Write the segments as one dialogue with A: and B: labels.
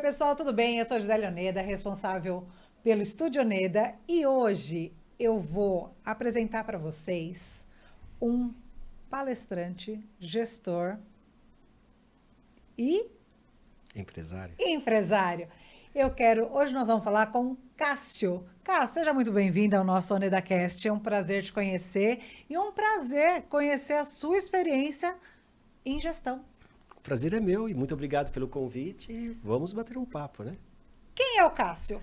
A: pessoal, tudo bem? Eu sou a Gisele Oneda, responsável pelo Estúdio Oneda, e hoje eu vou apresentar para vocês um palestrante, gestor e
B: Empresário.
A: empresário. Hoje nós vamos falar com Cássio. Cássio, seja muito bem-vindo ao nosso OnedaCast. É um prazer te conhecer e um prazer conhecer a sua experiência em gestão.
B: O prazer é meu e muito obrigado pelo convite. E vamos bater um papo, né?
A: Quem é o Cássio?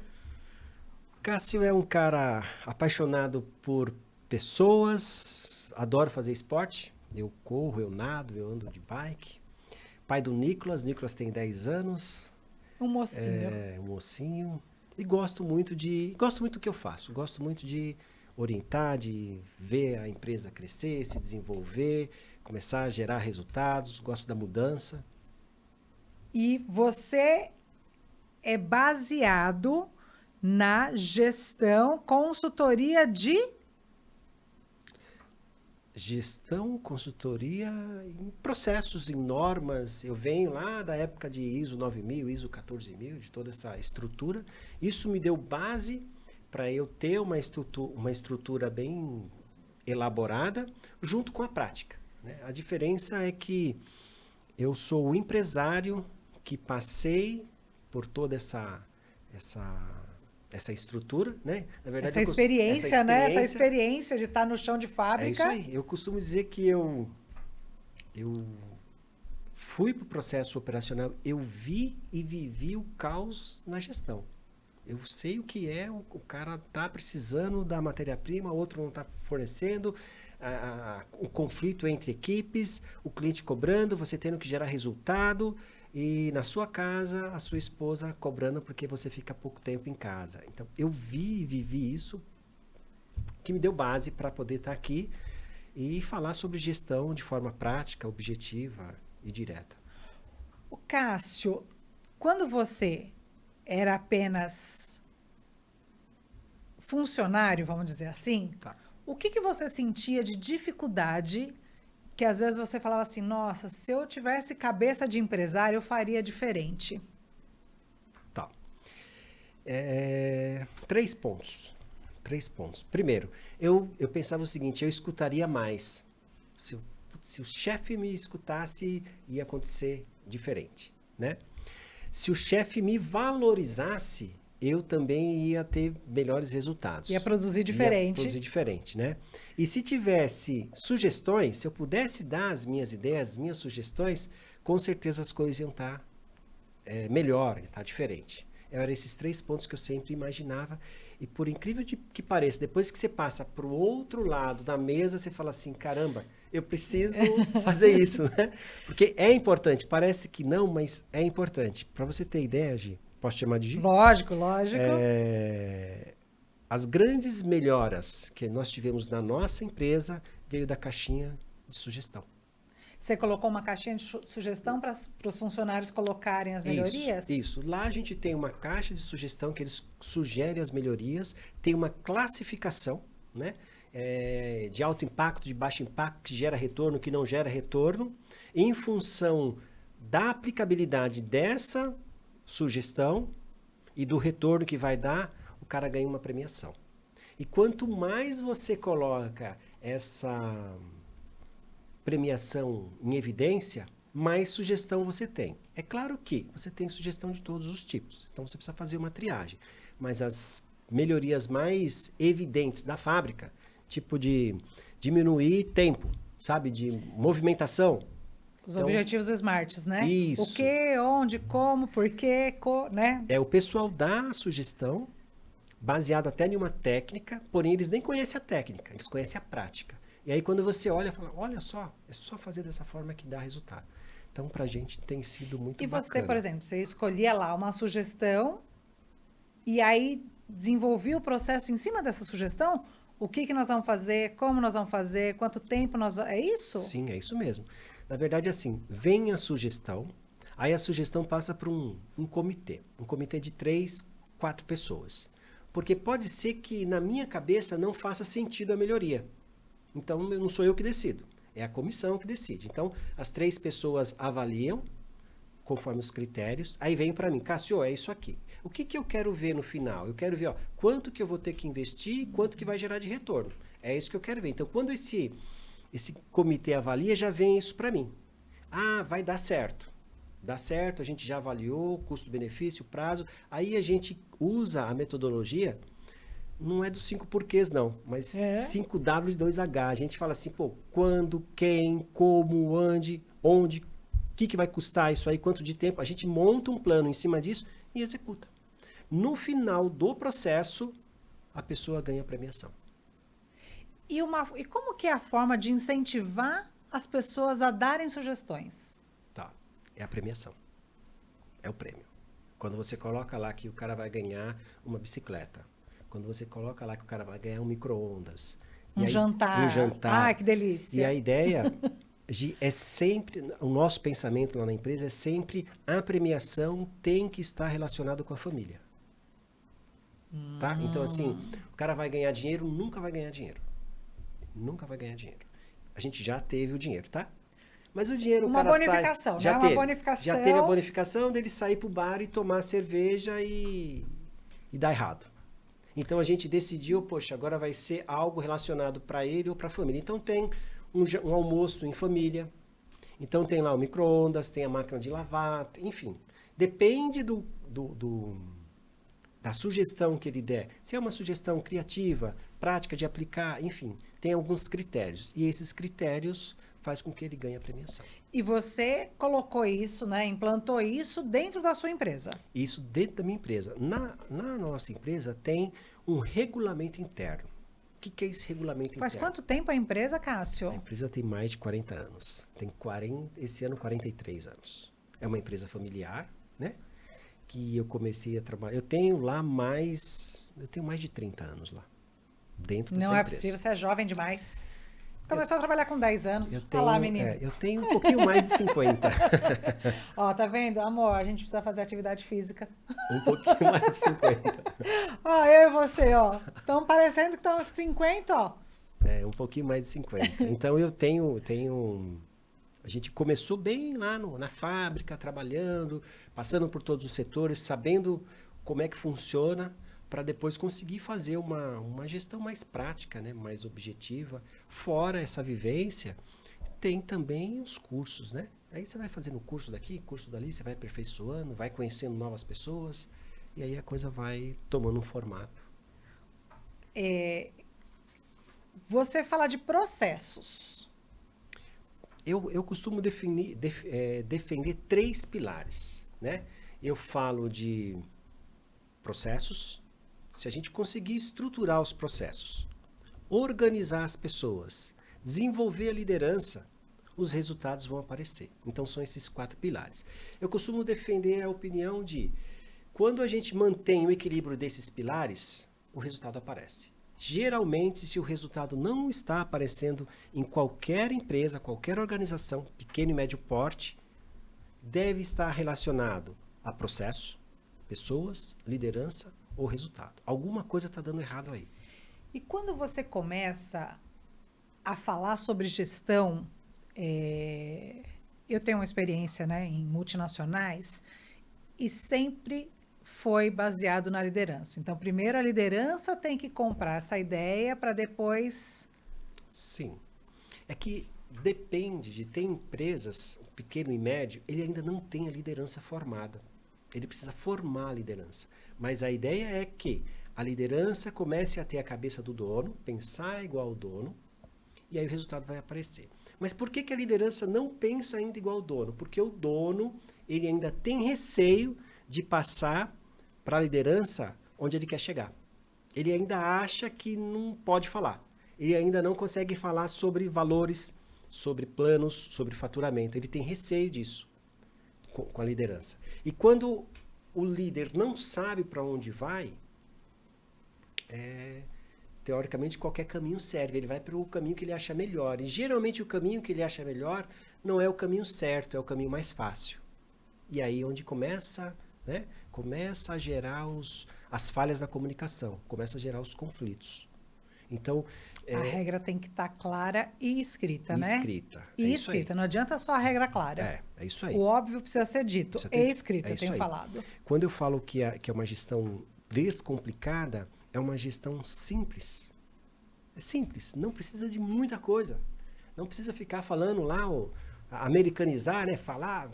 B: Cássio é um cara apaixonado por pessoas, adoro fazer esporte. Eu corro, eu nado, eu ando de bike. Pai do Nicolas, Nicolas tem 10 anos,
A: Um mocinho.
B: é um mocinho. E gosto muito do que eu faço. Gosto muito de orientar, de ver a empresa crescer, se desenvolver, começar a gerar resultados. Gosto da mudança.
A: E você é baseado na gestão, consultoria de...
B: Gestão, consultoria em processos, em normas. Eu venho lá da época de ISO 9000, ISO 14000, de toda essa estrutura. Isso me deu base para eu ter uma estrutura bem elaborada junto com a prática, né? A diferença é que eu sou o empresário que passei por toda essa estrutura, né? Na verdade,
A: Essa experiência, né? Essa experiência de estar no chão de
B: é
A: fábrica.
B: isso aí. Eu costumo dizer que eu fui para o processo operacional, eu vi e vivi o caos na gestão. Eu sei o que é, o cara tá precisando da matéria-prima, o outro não está fornecendo, o conflito entre equipes, o cliente cobrando, você tendo que gerar resultado, e na sua casa, a sua esposa cobrando porque você fica pouco tempo em casa. Então, eu vi e vivi isso, que me deu base para poder estar aqui e falar sobre gestão de forma prática, objetiva e direta.
A: O Cássio, quando você era apenas funcionário, vamos dizer assim,
B: Tá.
A: o que você sentia de dificuldade que às vezes você falava assim, nossa, se eu tivesse cabeça de empresário, eu faria diferente?
B: Tá. Três pontos. Primeiro, eu pensava o seguinte, eu escutaria mais. Se o chefe me escutasse, ia acontecer diferente, né? Se o chefe me valorizasse, eu também ia ter melhores resultados.
A: Ia produzir
B: Ia
A: diferente.
B: produzir diferente, né? E se tivesse sugestões, se eu pudesse dar as minhas ideias, as minhas sugestões, com certeza as coisas iam estar melhor, iam estar diferente. Eram esses três pontos que eu sempre imaginava. E por incrível que pareça, depois que você passa para o outro lado da mesa, você fala assim, caramba, eu preciso fazer isso, né? Porque é importante, parece que não, mas é importante. Para você ter ideia, Gi, posso te chamar de Gi?
A: Lógico, lógico.
B: As grandes melhoras que nós tivemos na nossa empresa veio da caixinha de sugestão.
A: Você colocou uma caixinha de sugestão para os funcionários colocarem as melhorias?
B: Isso. Lá a gente tem uma caixa de sugestão que eles sugerem as melhorias, tem uma classificação, né? De alto impacto, de baixo impacto, que gera retorno, que não gera retorno. Em função da aplicabilidade dessa sugestão e do retorno que vai dar, o cara ganha uma premiação. E quanto mais você coloca essa premiação em evidência, mais sugestão você tem. É claro que você tem sugestão de todos os tipos, então você precisa fazer uma triagem. Mas as melhorias mais evidentes da fábrica, tipo de diminuir tempo, sabe, de movimentação.
A: Os objetivos smarts, né?
B: Isso.
A: O que, onde, como, por quê, né?
B: O pessoal dá a sugestão, baseado até em uma técnica, porém eles nem conhecem a técnica, eles conhecem a prática. E aí quando você olha, fala, olha só, é só fazer dessa forma que dá resultado. Então, pra gente tem sido muito bacana.
A: E você, por exemplo, você escolhia lá uma sugestão e aí desenvolvia o processo em cima dessa sugestão? O que nós vamos fazer, como nós vamos fazer, quanto tempo nós... É isso?
B: Sim, é isso mesmo. Na verdade, assim, vem a sugestão, aí a sugestão passa para um comitê de 3, 4 pessoas. Porque pode ser que na minha cabeça não faça sentido a melhoria. Então, não sou eu que decido, é a comissão que decide. Então, as 3 pessoas avaliam, conforme os critérios. Aí vem para mim, Cássio, é isso aqui. O que, que eu quero ver no final? Eu quero ver, ó, quanto que eu vou ter que investir e quanto que vai gerar de retorno. É isso que eu quero ver. Então, quando esse comitê avalia, já vem isso para mim. Ah, vai dar certo. Dá certo, a gente já avaliou custo-benefício, prazo. Aí a gente usa a metodologia, não é dos 5 porquês, não, mas 5W e 2H. A gente fala assim, pô, quando, quem, como, onde, o que vai custar isso aí, quanto de tempo. A gente monta um plano em cima disso e executa. No final do processo, a pessoa ganha a premiação.
A: E como que é a forma de incentivar as pessoas a darem sugestões?
B: Tá, é a premiação. É o prêmio. Quando você coloca lá que o cara vai ganhar uma bicicleta, quando você coloca lá que o cara vai ganhar um micro-ondas.
A: Um jantar. Ah, que delícia.
B: E a ideia é sempre, o nosso pensamento lá na empresa é sempre a premiação tem que estar relacionada com a família. Tá? Então, assim, o cara vai ganhar dinheiro, nunca vai ganhar dinheiro. Nunca vai ganhar dinheiro. A gente já teve o dinheiro, tá? Mas o dinheiro, o cara sai... Uma bonificação,
A: né? Uma bonificação.
B: Já teve a bonificação dele sair pro bar e tomar cerveja e dar errado. Então, a gente decidiu, poxa, agora vai ser algo relacionado para ele ou para a família. Então, tem um almoço em família. Então, tem lá o micro-ondas, tem a máquina de lavar, enfim. Depende da sugestão que ele der. Se é uma sugestão criativa, prática de aplicar, enfim, tem alguns critérios. E esses critérios faz com que ele ganhe a premiação.
A: E você colocou isso, né, implantou isso dentro da sua empresa?
B: Isso dentro da minha empresa. Na nossa empresa tem um regulamento interno. O que é esse regulamento interno?
A: Faz quanto tempo a empresa, Cássio?
B: A empresa tem mais de 40 anos. Tem esse ano 43 anos. É uma empresa familiar, né? Que eu comecei a trabalhar. Eu tenho mais de 30 anos lá. Dentro dessa empresa.
A: Não é possível, você é jovem demais. Começou a trabalhar com 10 anos.
B: Olha lá, menino. Eu tenho um pouquinho mais de 50.
A: Ó, tá vendo? Amor, a gente precisa fazer atividade física.
B: Um pouquinho mais de 50.
A: Ó, eu e você, ó. Estão parecendo que estão 50, ó.
B: Um pouquinho mais de 50. Então, eu tenho... A gente começou bem lá na fábrica, trabalhando, passando por todos os setores, sabendo como é que funciona, para depois conseguir fazer uma gestão mais prática, né? Mais objetiva. Fora essa vivência, tem também os cursos, né? Aí você vai fazendo curso daqui, curso dali, você vai aperfeiçoando, vai conhecendo novas pessoas, e aí a coisa vai tomando um formato.
A: Você fala de processos.
B: Eu costumo defender 3 pilares, né? Eu falo de processos. Se a gente conseguir estruturar os processos, organizar as pessoas, desenvolver a liderança, os resultados vão aparecer. Então, são esses 4 pilares. Eu costumo defender a opinião de quando a gente mantém o equilíbrio desses pilares, o resultado aparece. Geralmente, se o resultado não está aparecendo em qualquer empresa, qualquer organização, pequeno e médio porte, deve estar relacionado a processo, pessoas, liderança ou resultado. Alguma coisa está dando errado aí.
A: E quando você começa a falar sobre gestão, eu tenho uma experiência, né, em multinacionais e sempre foi baseado na liderança. Então, primeiro a liderança tem que comprar essa ideia para depois...
B: Sim. É que depende de ter empresas, pequeno e médio, ele ainda não tem a liderança formada. Ele precisa formar a liderança. Mas a ideia é que a liderança comece a ter a cabeça do dono, pensar igual ao dono, e aí o resultado vai aparecer. Mas por que a liderança não pensa ainda igual ao dono? Porque o dono, ele ainda tem receio de passar para a liderança onde ele quer chegar. Ele ainda acha que não pode falar. Ele ainda não consegue falar sobre valores, sobre planos, sobre faturamento. Ele tem receio disso com a liderança. E quando o líder não sabe para onde vai, teoricamente qualquer caminho serve. Ele vai para o caminho que ele acha melhor. E geralmente o caminho que ele acha melhor não é o caminho certo, é o caminho mais fácil. E aí onde começa a gerar as falhas da comunicação, começa a gerar os conflitos. Então,
A: A regra tem que estar clara e escrita, né?
B: Escrita.
A: E escrita. Não adianta só a regra clara.
B: É isso aí.
A: O óbvio precisa ser dito. E escrita, eu tenho
B: aí.
A: falado.
B: Quando eu falo que é uma gestão descomplicada, é uma gestão simples. É simples, não precisa de muita coisa. Não precisa ficar falando lá, americanizar, né? Falar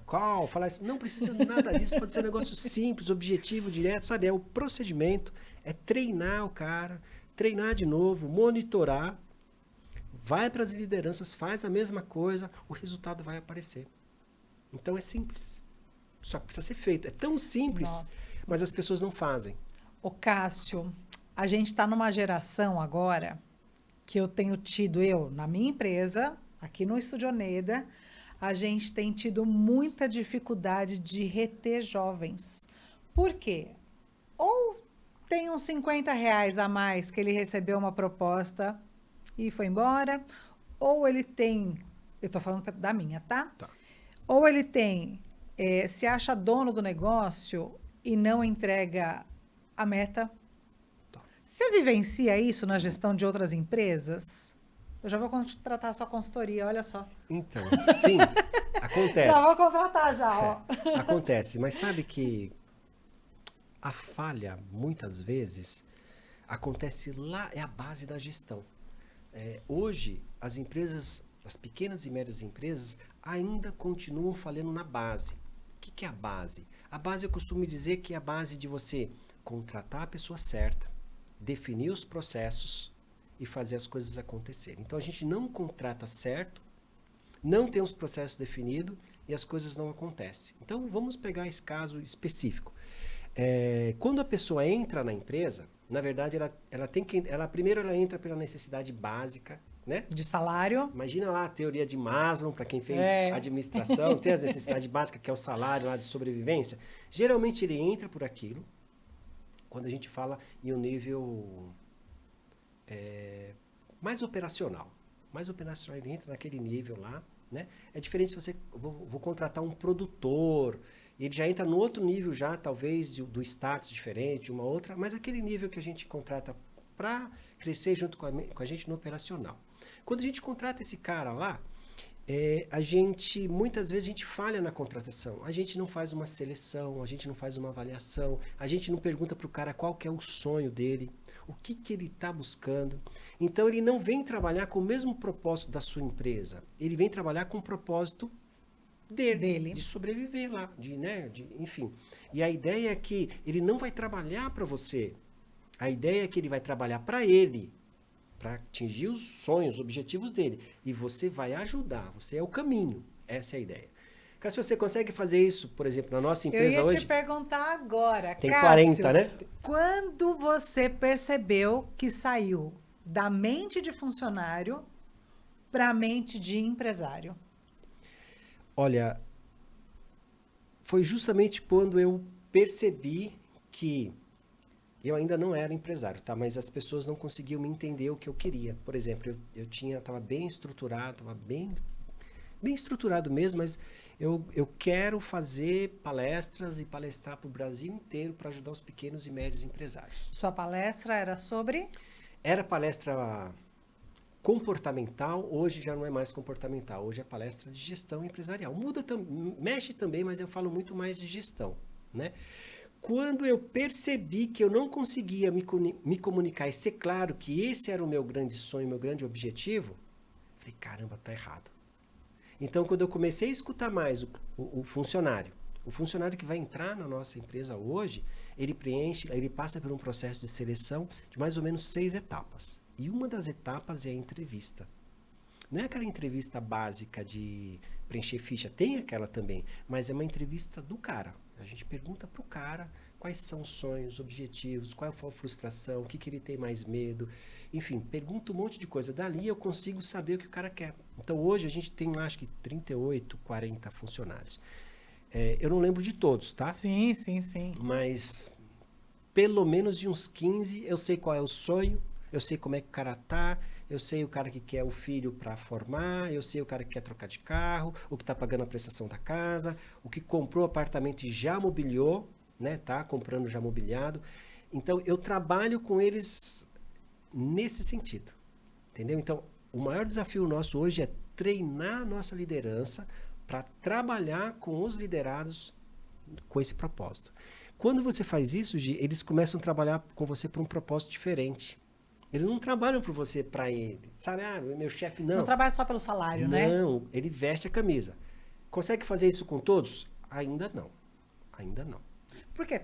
B: isso. Não precisa de nada disso. Pode ser um negócio simples, objetivo, direto, sabe? É o procedimento, é treinar o cara, treinar de novo, monitorar, vai para as lideranças, faz a mesma coisa, o resultado vai aparecer. Então é simples. Só que precisa ser feito. É tão simples, mas as pessoas não fazem.
A: Ô Cássio, a gente está numa geração agora que eu tenho tido, na minha empresa, aqui no Estúdio Oneda, a gente tem tido muita dificuldade de reter jovens. Por quê? Ou tem uns R$50 a mais que ele recebeu uma proposta e foi embora, ou ele tem, eu estou falando da minha, tá? Ou ele tem, se acha dono do negócio e não entrega a meta. Você vivencia isso na gestão de outras empresas? Eu já vou contratar a sua consultoria, olha só.
B: Então, sim, acontece.
A: Já vou contratar já, ó.
B: Acontece, mas sabe que a falha, muitas vezes, acontece lá, é a base da gestão. Hoje, as empresas, as pequenas e médias empresas, ainda continuam falhando na base. O que é a base? A base, eu costumo dizer que é a base de você contratar a pessoa certa, definir os processos e fazer as coisas acontecerem. Então, a gente não contrata certo, não tem os processos definidos e as coisas não acontecem. Então, vamos pegar esse caso específico. Quando a pessoa entra na empresa, na verdade, primeiro ela entra pela necessidade básica, né?
A: De salário.
B: Imagina lá a teoria de Maslow, para quem fez administração, tem as necessidades básicas, que é o salário lá de sobrevivência. Geralmente ele entra por aquilo, quando a gente fala em um nível mais operacional. Mais operacional, ele entra naquele nível lá, né? É diferente se você... Vou contratar um produtor, ele já entra no outro nível já, talvez, do status diferente, de uma outra, mas aquele nível que a gente contrata para crescer junto com a gente no operacional. Quando a gente contrata esse cara lá, muitas vezes a gente falha na contratação. A gente não faz uma seleção, a gente não faz uma avaliação, a gente não pergunta para o cara qual que é o sonho dele, o que ele está buscando. Então, ele não vem trabalhar com o mesmo propósito da sua empresa. Ele vem trabalhar com o propósito dele. De sobreviver lá, enfim. E a ideia é que ele não vai trabalhar para você. A ideia é que ele vai trabalhar para ele, para atingir os sonhos, os objetivos dele. E você vai ajudar, você é o caminho. Essa é a ideia. Cássio, você consegue fazer isso, por exemplo, na nossa empresa hoje?
A: Eu ia te perguntar agora,
B: Tem
A: Cássio,
B: 40, né?
A: Quando você percebeu que saiu da mente de funcionário para a mente de empresário?
B: Olha, foi justamente quando eu percebi que eu ainda não era empresário, tá? Mas as pessoas não conseguiam me entender o que eu queria. Por exemplo, eu estava bem estruturado, estava bem estruturado mesmo, mas eu quero fazer palestras e palestrar para o Brasil inteiro para ajudar os pequenos e médios empresários.
A: Sua palestra era sobre?
B: Era palestra comportamental, hoje já não é mais comportamental, hoje é palestra de gestão empresarial. Mexe também, mas eu falo muito mais de gestão, né? Quando eu percebi que eu não conseguia me comunicar e ser claro que esse era o meu grande sonho, meu grande objetivo, falei, caramba, tá errado. Então, quando eu comecei a escutar mais o funcionário que vai entrar na nossa empresa hoje, ele passa por um processo de seleção de mais ou menos 6 etapas. E uma das etapas é a entrevista. Não é aquela entrevista básica de preencher ficha, tem aquela também, mas é uma entrevista do cara. A gente pergunta para o cara quais são os sonhos, objetivos, qual foi a frustração, o que ele tem mais medo. Enfim, pergunta um monte de coisa. Dali eu consigo saber o que o cara quer. Então hoje a gente tem lá, acho que 38, 40 funcionários. Eu não lembro de todos, tá?
A: Sim.
B: Mas pelo menos de uns 15 eu sei qual é o sonho, eu sei como é que o cara tá, eu sei o cara que quer o filho para formar, eu sei o cara que quer trocar de carro, o que está pagando a prestação da casa, o que comprou apartamento e já mobiliou, né? Tá comprando já mobiliado. Então, eu trabalho com eles nesse sentido. Entendeu? Então, o maior desafio nosso hoje é treinar a nossa liderança para trabalhar com os liderados com esse propósito. Quando você faz isso, Gi, eles começam a trabalhar com você por um propósito diferente. Eles não trabalham por você para ele. Sabe, meu chefe não.
A: Não trabalha só pelo salário, né?
B: Não, ele veste a camisa. Consegue fazer isso com todos? Ainda não. Ainda não.
A: Porque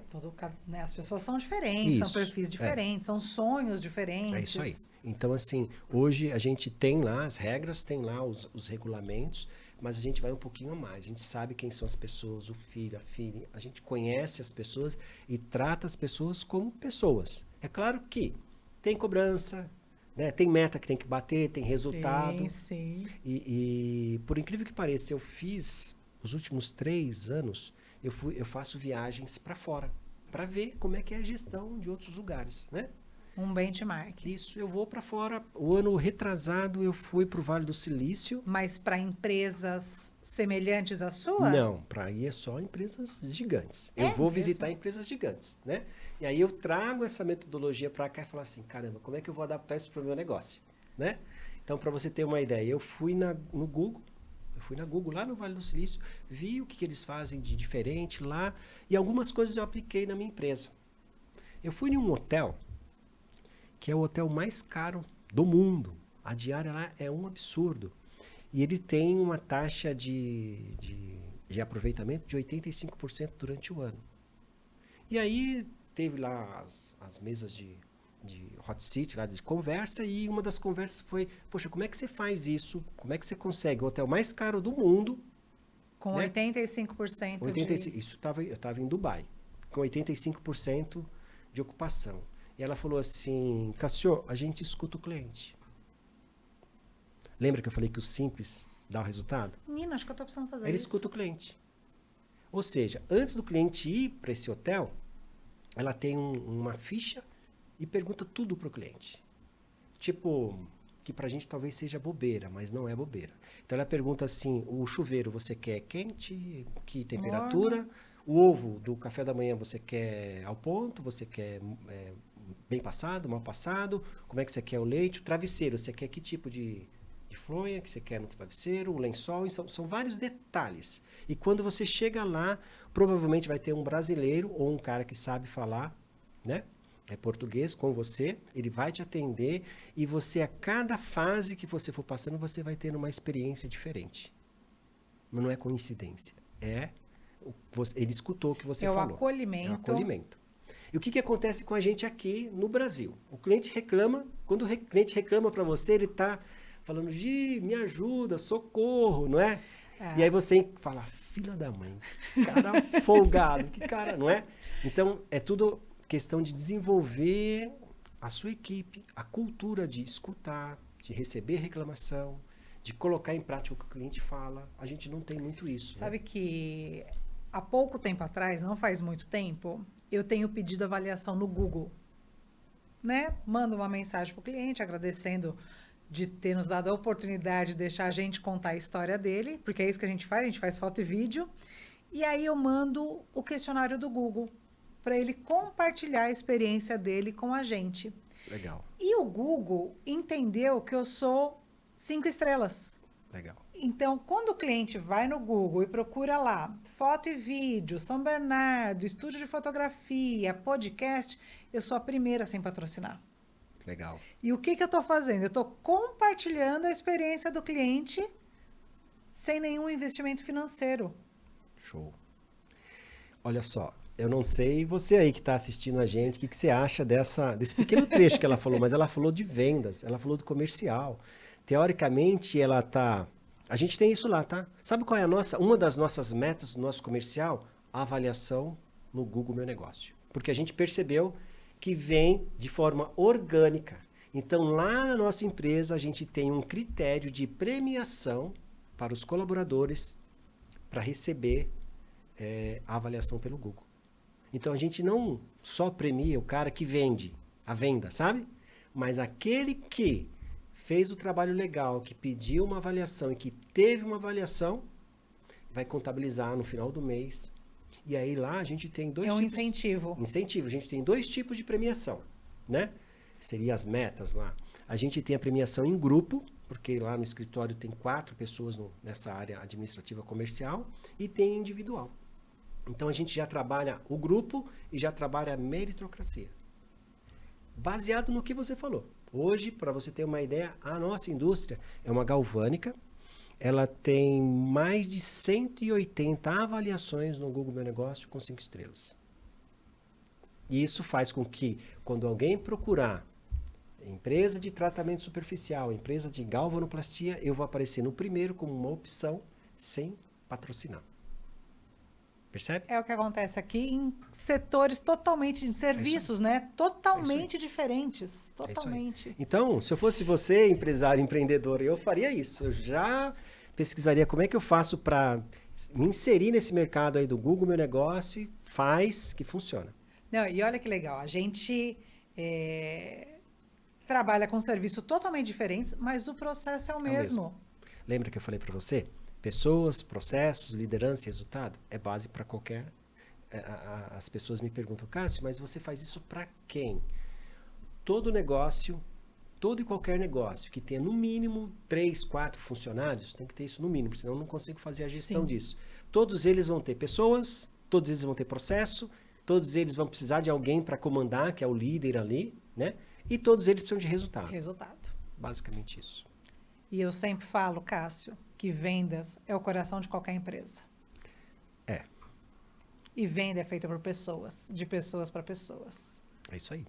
A: né, as pessoas são diferentes,
B: Isso,
A: são perfis diferentes, são sonhos diferentes.
B: É isso aí. Então, assim, hoje a gente tem lá as regras, tem lá os regulamentos, mas a gente vai um pouquinho a mais. A gente sabe quem são as pessoas, o filho, a filha. A gente conhece as pessoas e trata as pessoas como pessoas. É claro que tem cobrança, né? Tem meta que tem que bater, tem resultado.
A: Sim, sim.
B: E por incrível que pareça, eu fiz, os últimos 3 anos, eu faço viagens para fora, para ver como é que é a gestão de outros lugares, né?
A: Um benchmark.
B: Isso, eu vou para fora. O ano retrasado eu fui para o Vale do Silício.
A: Mas para empresas semelhantes à sua?
B: Não, para ir é só empresas gigantes.
A: É
B: Eu vou
A: mesmo?
B: visitar empresas gigantes, né? E aí eu trago essa metodologia para cá e falo assim, caramba, como é que eu vou adaptar isso para o meu negócio, né? Então, para você ter uma ideia, eu fui no Google, lá no Vale do Silício, vi o que eles fazem de diferente lá e algumas coisas eu apliquei na minha empresa. Eu fui em um hotel, que é o hotel mais caro do mundo. A diária lá é um absurdo. E ele tem uma taxa de aproveitamento de 85% durante o ano. E aí teve lá as mesas de hot seat, lá de conversa, e uma das conversas foi, poxa, como é que você faz isso? Como é que você consegue o hotel mais caro do mundo?
A: Com
B: né?
A: 85%
B: 85%. Isso eu estava em Dubai, com 85% de ocupação. E ela falou assim, Cassio, a gente escuta o cliente. Lembra que eu falei que o simples dá o resultado?
A: Menina, acho que eu estou precisando fazer
B: Ela
A: isso.
B: escuta o cliente. Ou seja, antes do cliente ir para esse hotel, ela tem uma ficha e pergunta tudo para o cliente. Tipo, que para a gente talvez seja bobeira, mas não é bobeira. Então ela pergunta assim, o chuveiro você quer quente? Que temperatura? O ovo do café da manhã você quer ao ponto? Você quer bem passado, mal passado? Como é que você quer o leite? O travesseiro, você quer que tipo de fronha que você quer no travesseiro? O lençol? São vários detalhes. E quando você chega lá, provavelmente vai ter um brasileiro ou um cara que sabe falar, né? Português com você, ele vai te atender e você, a cada fase que você for passando, você vai tendo uma experiência diferente. Mas não é coincidência. Ele escutou o que você falou.
A: Acolhimento.
B: É o acolhimento. E o que acontece com a gente aqui no Brasil? O cliente reclama, quando o cliente reclama para você, ele está falando, Gi, me ajuda, socorro, não é? E aí você fala, filha da mãe, cara folgado, que cara, não é? Então, é tudo questão de desenvolver a sua equipe, a cultura de escutar, de receber reclamação, de colocar em prática o que o cliente fala. A gente não tem muito isso.
A: Sabe que há pouco tempo atrás, não faz muito tempo, eu tenho pedido avaliação no Google, né? Mando uma mensagem para o cliente agradecendo de ter nos dado a oportunidade de deixar a gente contar a história dele, porque é isso que a gente faz foto e vídeo. E aí eu mando o questionário do Google para ele compartilhar a experiência dele com a gente.
B: Legal.
A: E o Google entendeu que eu sou 5 estrelas.
B: Legal.
A: Então, quando o cliente vai no Google e procura lá foto e vídeo, São Bernardo, estúdio de fotografia, podcast, eu sou a primeira sem patrocinar.
B: Legal.
A: E o que eu estou fazendo? Eu estou compartilhando a experiência do cliente sem nenhum investimento financeiro.
B: Show. Olha só, eu não sei você aí que está assistindo a gente, o que você acha desse pequeno trecho que ela falou, mas ela falou de vendas, ela falou do comercial. Teoricamente, ela tá... A gente tem isso lá, tá? Sabe qual é uma das nossas metas do nosso comercial? A avaliação no Google Meu Negócio. Porque a gente percebeu que vem de forma orgânica. Então, lá na nossa empresa, a gente tem um critério de premiação para os colaboradores para receber a avaliação pelo Google. Então, a gente não só premia o cara que vende, a venda, sabe? Mas aquele que fez o trabalho legal, que pediu uma avaliação e que teve uma avaliação, vai contabilizar no final do mês. E aí lá a gente tem dois tipos...
A: incentivo.
B: Incentivo. A gente tem 2 tipos de premiação, né? Seriam as metas lá. A gente tem a premiação em grupo, porque lá no escritório tem 4 pessoas nessa área administrativa comercial, e tem individual. Então, a gente já trabalha o grupo e já trabalha a meritocracia. Baseado no que você falou. Hoje, para você ter uma ideia, a nossa indústria é uma galvânica. Ela tem mais de 180 avaliações no Google Meu Negócio com 5 estrelas. E isso faz com que, quando alguém procurar empresa de tratamento superficial, empresa de galvanoplastia, eu vou aparecer no primeiro como uma opção sem patrocinar. Percebe?
A: É o que acontece aqui em setores totalmente, em serviços, né? Totalmente diferentes. Totalmente.
B: Então, se eu fosse você, empresário, empreendedor, eu faria isso. Eu já pesquisaria como é que eu faço para me inserir nesse mercado aí do Google Meu Negócio e faz que funciona.
A: Não, e olha que legal, a gente trabalha com serviços totalmente diferentes, mas o processo é o mesmo.
B: Lembra que eu falei para você? Pessoas, processos, liderança e resultado é base para qualquer... As pessoas me perguntam, Cássio, mas você faz isso para quem? Todo negócio, todo e qualquer negócio que tenha no mínimo 3, 4 funcionários, tem que ter isso no mínimo, senão eu não consigo fazer a gestão disso. Todos eles vão ter pessoas, todos eles vão ter processo, todos eles vão precisar de alguém para comandar, que é o líder ali, né? E todos eles precisam de resultado.
A: Resultado.
B: Basicamente isso.
A: E eu sempre falo, Cássio, que vendas é o coração de qualquer empresa.
B: É.
A: E venda é feita por pessoas, de pessoas para pessoas.
B: É isso aí.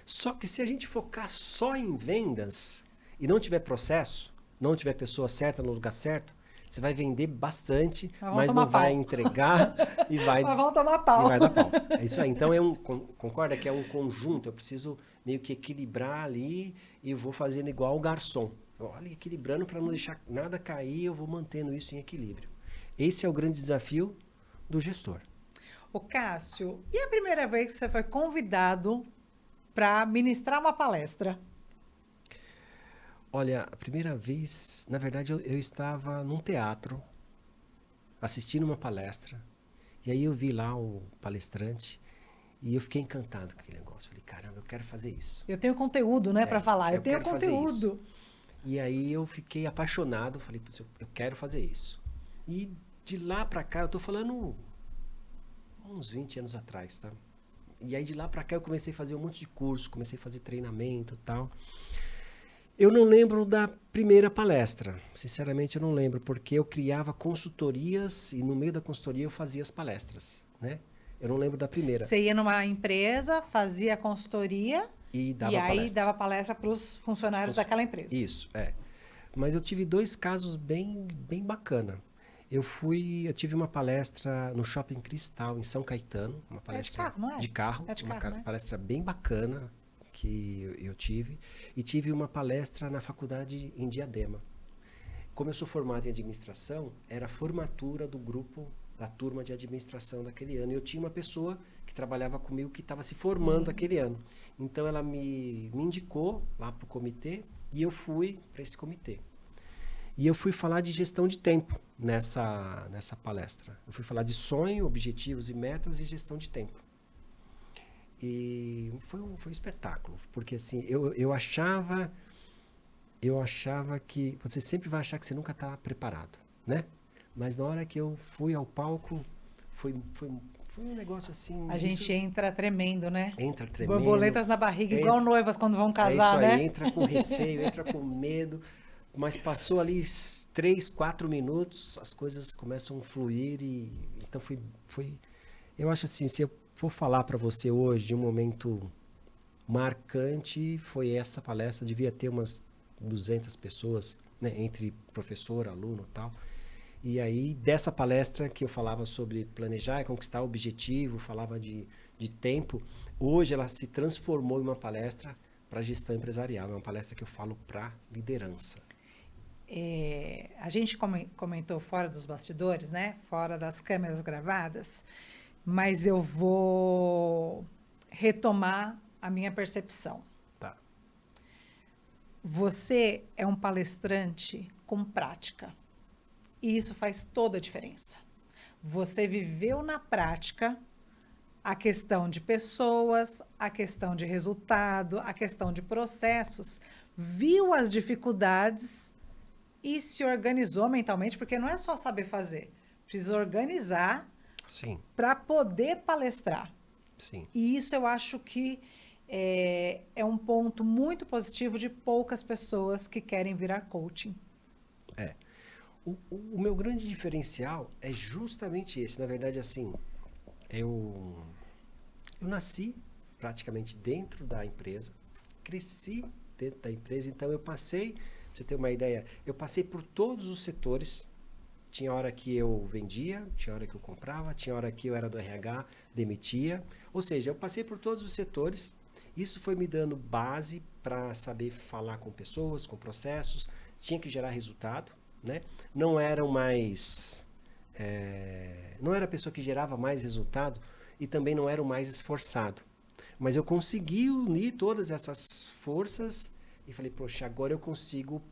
B: Só que se a gente focar só em vendas e não tiver processo, não tiver pessoa certa no lugar certo, você vai vender bastante, mas não vai entregar e vai...
A: Mas vão tomar pau.
B: E vai dar pau. É isso aí. Então, concorda que é um conjunto. Eu preciso meio que equilibrar ali e eu vou fazendo igual o garçom. Olha, equilibrando para não deixar nada cair, eu vou mantendo isso em equilíbrio. Esse é o grande desafio do gestor.
A: Ô Cássio, e a primeira vez que você foi convidado para ministrar uma palestra?
B: Olha, a primeira vez, na verdade, eu estava num teatro, assistindo uma palestra, e aí eu vi lá o palestrante, e eu fiquei encantado com aquele negócio. Falei, caramba, eu quero fazer isso.
A: Eu tenho conteúdo, né, para falar. Eu tenho conteúdo.
B: E aí eu fiquei apaixonado, falei, eu quero fazer isso. E de lá para cá, eu tô falando uns 20 anos atrás, tá? E aí de lá para cá eu comecei a fazer um monte de curso, comecei a fazer treinamento e tal. Eu não lembro da primeira palestra, sinceramente eu não lembro, porque eu criava consultorias e no meio da consultoria eu fazia as palestras, né? Eu não lembro da primeira.
A: Você ia numa empresa, fazia consultoria
B: e aí
A: palestra. Dava palestra para os funcionários daquela empresa.
B: Isso, é. Mas eu tive 2 casos bem bacana. Eu tive uma palestra no Shopping Cristal, em São Caetano, uma palestra de carro, uma palestra bem bacana que eu tive, e tive uma palestra na faculdade em Diadema. Como eu sou formado em administração, era a formatura do grupo, da turma de administração daquele ano, e eu tinha uma pessoa que trabalhava comigo que estava se formando aquele ano. Então ela me indicou lá para o comitê, e eu fui para esse comitê. E eu fui falar de gestão de tempo nessa palestra. Eu fui falar de sonho, objetivos e metas e gestão de tempo. E foi um espetáculo, porque assim, eu achava que você sempre vai achar que você nunca está preparado, né? Mas na hora que eu fui ao palco, foi um negócio assim...
A: A gente entra tremendo, né?
B: Entra tremendo.
A: Borboletas na barriga, igual noivas quando vão casar,
B: né?
A: É isso
B: aí, entra com receio, entra com medo, mas passou ali 3, 4 minutos, as coisas começam a fluir e... Então eu acho assim, se eu for falar para você hoje de um momento marcante, foi essa palestra, devia ter umas 200 pessoas, né? Entre professor, aluno e tal. E aí, dessa palestra que eu falava sobre planejar e conquistar o objetivo, falava de tempo, hoje ela se transformou em uma palestra para gestão empresarial, é uma palestra que eu falo para liderança.
A: A gente comentou fora dos bastidores, né? Fora das câmeras gravadas, mas eu vou retomar a minha percepção.
B: Tá.
A: Você é um palestrante com prática. E isso faz toda a diferença. Você viveu na prática a questão de pessoas, a questão de resultado, a questão de processos, viu as dificuldades e se organizou mentalmente, porque não é só saber fazer, precisa organizar
B: Sim,
A: para poder palestrar.
B: sim.
A: E isso eu acho que é um ponto muito positivo de poucas pessoas que querem virar coaching.
B: É. O meu grande diferencial é justamente esse. Na verdade, assim, eu nasci praticamente dentro da empresa, cresci dentro da empresa, então eu passei, pra você ter uma ideia, eu passei por todos os setores. Tinha hora que eu vendia, tinha hora que eu comprava, tinha hora que eu era do RH, demitia. Ou seja, eu passei por todos os setores. Isso foi me dando base para saber falar com pessoas, com processos. Tinha que gerar resultado, né? Não eram mais... não era a pessoa que gerava mais resultado e também não era o mais esforçado. Mas eu consegui unir todas essas forças e falei, poxa, agora eu consigo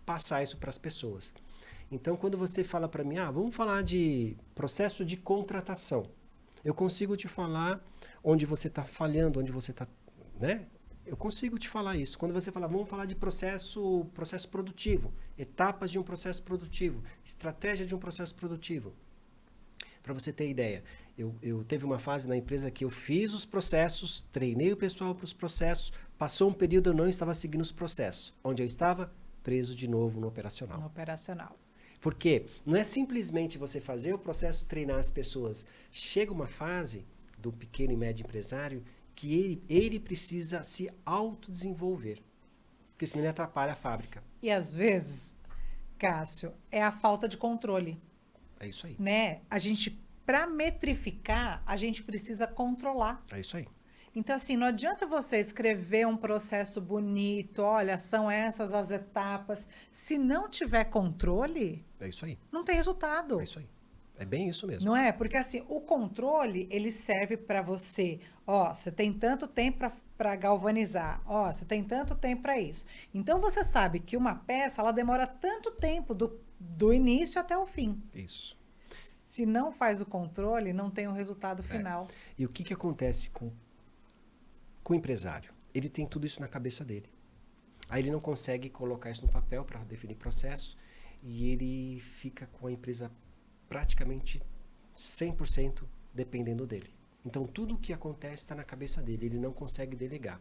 B: passar isso para as pessoas. Então, quando você fala para mim, vamos falar de processo de contratação, eu consigo te falar onde você está falhando, onde você está, né? Eu consigo te falar isso. Quando você fala, vamos falar de processo produtivo, etapas de um processo produtivo, estratégia de um processo produtivo. Para você ter ideia, eu teve uma fase na empresa que eu fiz os processos, treinei o pessoal para os processos, passou um período eu não estava seguindo os processos. Onde eu estava? Preso de novo no operacional.
A: No operacional.
B: Porque não é simplesmente você fazer o processo, treinar as pessoas. Chega uma fase do pequeno e médio empresário que ele precisa se autodesenvolver. Porque senão ele atrapalha a fábrica.
A: E às vezes, Cássio, é a falta de controle,
B: É isso aí.
A: né? Para metrificar, a gente precisa controlar.
B: É isso aí.
A: Então, assim, não adianta você escrever um processo bonito, olha, são essas as etapas. Se não tiver controle,
B: É isso aí.
A: não tem resultado.
B: É isso aí. É bem isso mesmo.
A: Não é? Porque, assim, o controle, ele serve para você. Ó, você tem tanto tempo para galvanizar. Ó, você tem tanto tempo para isso. Então, você sabe que uma peça, ela demora tanto tempo do início até o fim.
B: Isso.
A: Se não faz o controle, não tem o resultado final.
B: E o que acontece com o empresário? Ele tem tudo isso na cabeça dele. Aí ele não consegue colocar isso no papel para definir processo e ele fica com a empresa praticamente 100% dependendo dele. Então tudo o que acontece está na cabeça dele, ele não consegue delegar.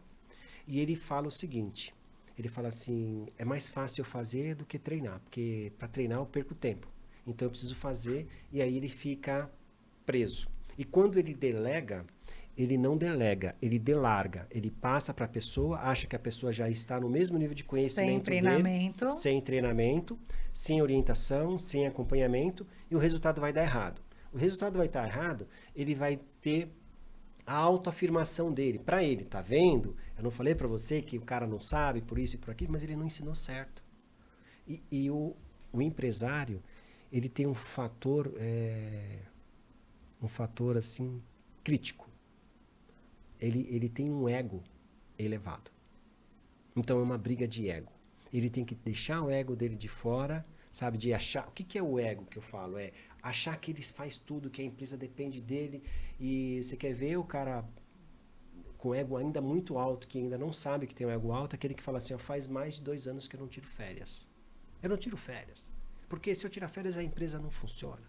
B: E ele fala o seguinte, ele fala assim, é mais fácil eu fazer do que treinar, porque para treinar eu perco tempo. Então eu preciso fazer e aí ele fica preso. E quando ele delega, ele não delega, ele delarga. Ele passa para a pessoa, acha que a pessoa já está no mesmo nível de conhecimento
A: Sem treinamento.
B: dele, sem treinamento, sem orientação, sem acompanhamento, e o resultado vai dar errado. O resultado vai estar errado, ele vai ter a autoafirmação dele. Para ele, tá vendo? Eu não falei para você que o cara não sabe por isso e por aquilo, mas ele não ensinou certo. E o empresário, ele tem um fator assim, crítico. Ele tem um ego elevado. Então é uma briga de ego. Ele tem que deixar o ego dele de fora, sabe? De achar... O que é o ego que eu falo? É achar que ele faz tudo, que a empresa depende dele. E você quer ver o cara com ego ainda muito alto, que ainda não sabe que tem um ego alto, aquele que fala assim, faz mais de 2 anos que eu não tiro férias. Eu não tiro férias. Porque se eu tirar férias, a empresa não funciona.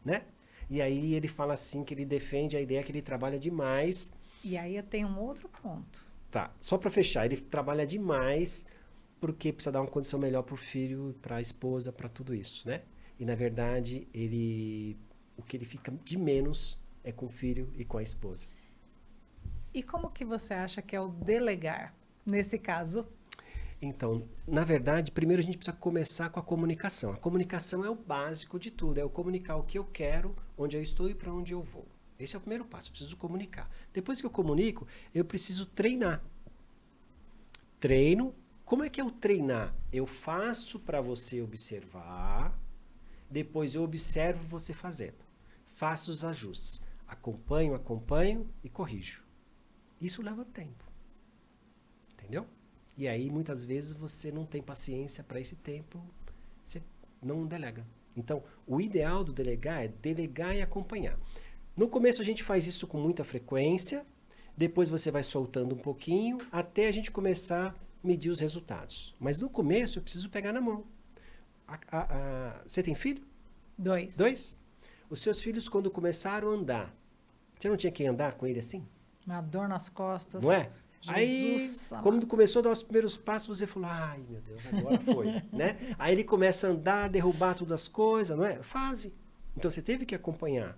B: Né? E aí ele fala assim, que ele defende a ideia que ele trabalha demais.
A: E aí eu tenho um outro ponto.
B: Tá, só para fechar, ele trabalha demais porque precisa dar uma condição melhor para o filho, para a esposa, para tudo isso, né? E na verdade, o que ele fica de menos é com o filho e com a esposa.
A: E como que você acha que é o delegar nesse caso?
B: Então, na verdade, primeiro a gente precisa começar com a comunicação. A comunicação é o básico de tudo, é eu comunicar o que eu quero, onde eu estou e para onde eu vou. Esse é o primeiro passo, eu preciso comunicar. Depois que eu comunico, eu preciso treinar. Treino. Como é que é o treinar? Eu faço para você observar, depois eu observo você fazendo. Faço os ajustes. Acompanho e corrijo. Isso leva tempo. Entendeu? E aí, muitas vezes, você não tem paciência para esse tempo, você não delega. Então, o ideal do delegar é delegar e acompanhar. No começo a gente faz isso com muita frequência, depois você vai soltando um pouquinho, até a gente começar medir os resultados. Mas no começo eu preciso pegar na mão. Você tem filho?
A: 2.
B: 2? Os seus filhos, quando começaram a andar, você não tinha que andar com ele assim?
A: Uma dor nas costas.
B: Não é?
A: Jesus
B: Aí, quando
A: amado.
B: começou a dar os primeiros passos, você falou, ai, meu Deus, agora foi, né? Aí ele começa a andar, derrubar todas as coisas, não é? Fase. Então, você teve que acompanhar.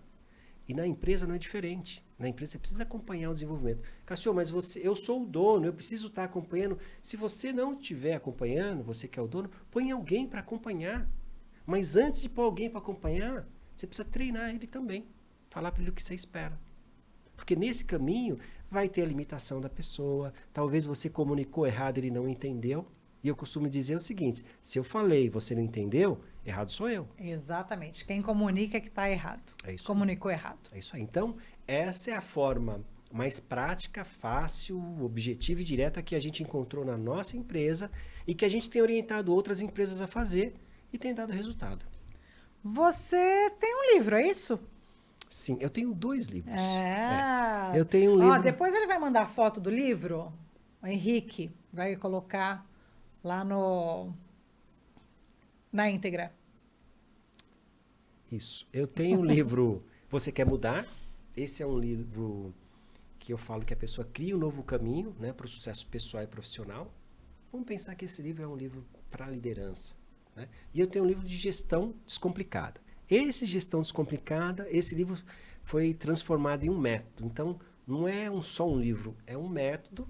B: E na empresa não é diferente. Na empresa você precisa acompanhar o desenvolvimento. Cassio, mas eu sou o dono, eu preciso estar acompanhando. Se você não estiver acompanhando, você que é o dono, põe alguém para acompanhar. Mas antes de pôr alguém para acompanhar, você precisa treinar ele também. Falar para ele o que você espera. Porque nesse caminho vai ter a limitação da pessoa. Talvez você comunicou errado, ele não entendeu. E eu costumo dizer o seguinte, se eu falei e você não entendeu, errado sou eu.
A: Exatamente. Quem comunica é que está errado.
B: É isso aí.
A: Comunicou errado.
B: É isso aí. Então, essa é a forma mais prática, fácil, objetiva e direta que a gente encontrou na nossa empresa e que a gente tem orientado outras empresas a fazer e tem dado resultado.
A: Você tem um livro, é isso?
B: Sim, eu tenho 2 livros.
A: É.
B: Eu tenho um livro...
A: Ó, depois ele vai mandar foto do livro, o Henrique vai colocar lá na íntegra.
B: Isso. Eu tenho um livro Você Quer Mudar? Esse é um livro que eu falo que a pessoa cria um novo caminho, né, para o sucesso pessoal e profissional. Vamos pensar que esse livro é um livro para liderança. Né? E eu tenho um livro de gestão descomplicada. Esse Gestão Descomplicada, esse livro foi transformado em um método. Então, não é só um livro, é um método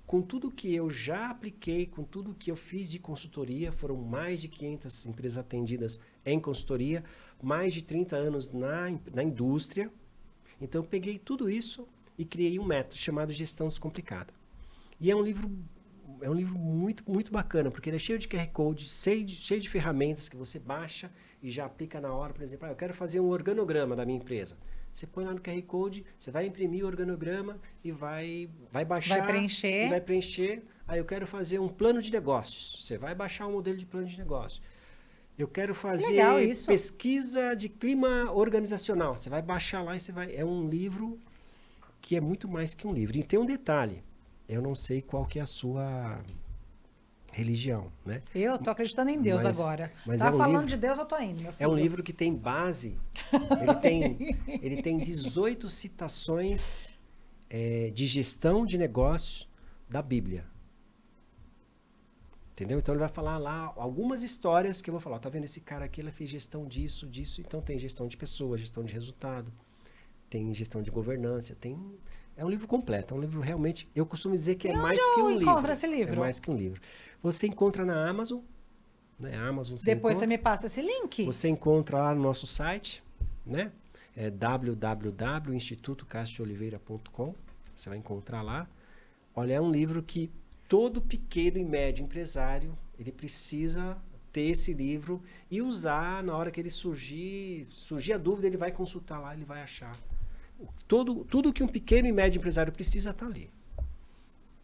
B: com tudo que eu já apliquei, com tudo que eu fiz de consultoria. Foram mais de 500 empresas atendidas em consultoria, mais de 30 anos na indústria. Então, eu peguei tudo isso e criei um método chamado Gestão Descomplicada. E é um livro muito, muito bacana, porque ele é cheio de QR Code, cheio de ferramentas que você baixa e já aplica na hora. Por exemplo, eu quero fazer um organograma da minha empresa. Você põe lá no QR Code, você vai imprimir o organograma e vai baixar.
A: Vai preencher.
B: E vai preencher. Aí eu quero fazer um plano de negócios. Você vai baixar um modelo de plano de negócio. Eu quero fazer pesquisa de clima organizacional. Você vai baixar lá e você vai... É um livro que é muito mais que um livro. E tem um detalhe. Eu não sei qual que é a sua religião, né?
A: Eu tô acreditando em Deus agora.
B: Mas
A: tá
B: é um
A: falando
B: livro,
A: de Deus, eu tô indo, meu filho.
B: É um livro que tem base. Ele tem 18 citações de gestão de negócios da Bíblia. Entendeu? Então ele vai falar lá algumas histórias que eu vou falar. Tá vendo esse cara aqui? Ele fez gestão disso. Então tem gestão de pessoas, gestão de resultado, tem gestão de governança, É um livro completo, é um livro realmente... Eu costumo dizer que é mais que um livro.
A: Encontra esse livro?
B: É mais que um livro. Você encontra na Amazon, né? Amazon
A: Depois você me passa esse link.
B: Você encontra lá no nosso site, né? É www.institutocastrooliveira.com. Você vai encontrar lá. Olha, é um livro que todo pequeno e médio empresário, ele precisa ter esse livro e usar na hora que ele surgir a dúvida, ele vai consultar lá, ele vai achar. Tudo que um pequeno e médio empresário precisa está ali.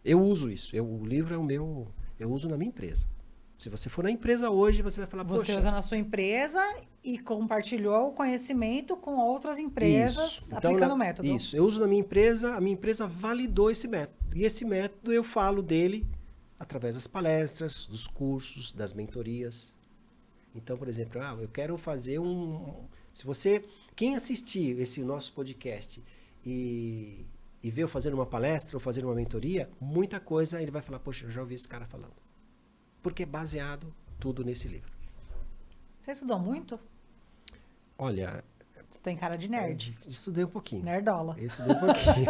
B: Eu uso isso. O livro é o meu... Eu uso na minha empresa. Se você for na empresa hoje, você vai falar...
A: Você usa na sua empresa e compartilhou o conhecimento com outras empresas aplicando o método.
B: Isso. Eu uso na minha empresa, a minha empresa validou esse método. E esse método eu falo dele através das palestras, dos cursos, das mentorias. Então, por exemplo, eu quero fazer Se você... Quem assistir esse nosso podcast e ver eu fazendo uma palestra ou fazendo uma mentoria, muita coisa ele vai falar, poxa, eu já ouvi esse cara falando. Porque é baseado tudo nesse livro.
A: Você estudou muito?
B: Olha...
A: Você tem cara de nerd.
B: Estudei um pouquinho.
A: Nerdola.
B: Eu estudei um pouquinho.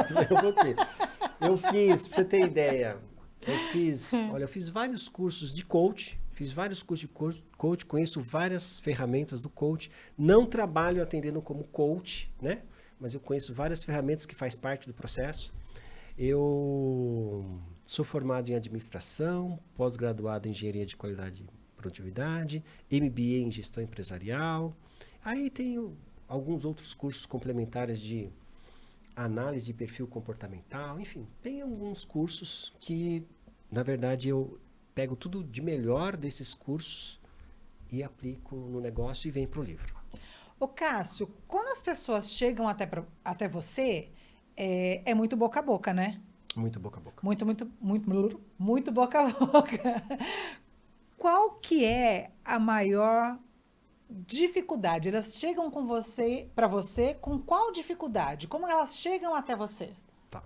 B: Eu fiz, pra você ter ideia, eu fiz vários cursos de coach. Fiz vários cursos de coach, conheço várias ferramentas do coach. Não trabalho atendendo como coach, né? Mas eu conheço várias ferramentas que faz parte do processo. Eu sou formado em administração, pós-graduado em engenharia de qualidade e produtividade, MBA em gestão empresarial. Aí tenho alguns outros cursos complementares de análise de perfil comportamental. Enfim, tem alguns cursos que, na verdade, eu pego tudo de melhor desses cursos e aplico no negócio e vem para o livro.
A: Ô Cássio, quando as pessoas chegam até você, é muito boca a boca, né?
B: Muito boca a boca.
A: Muito boca a boca. Qual que é a maior dificuldade? Elas chegam com você, para você, com qual dificuldade? Como elas chegam até você?
B: Tá.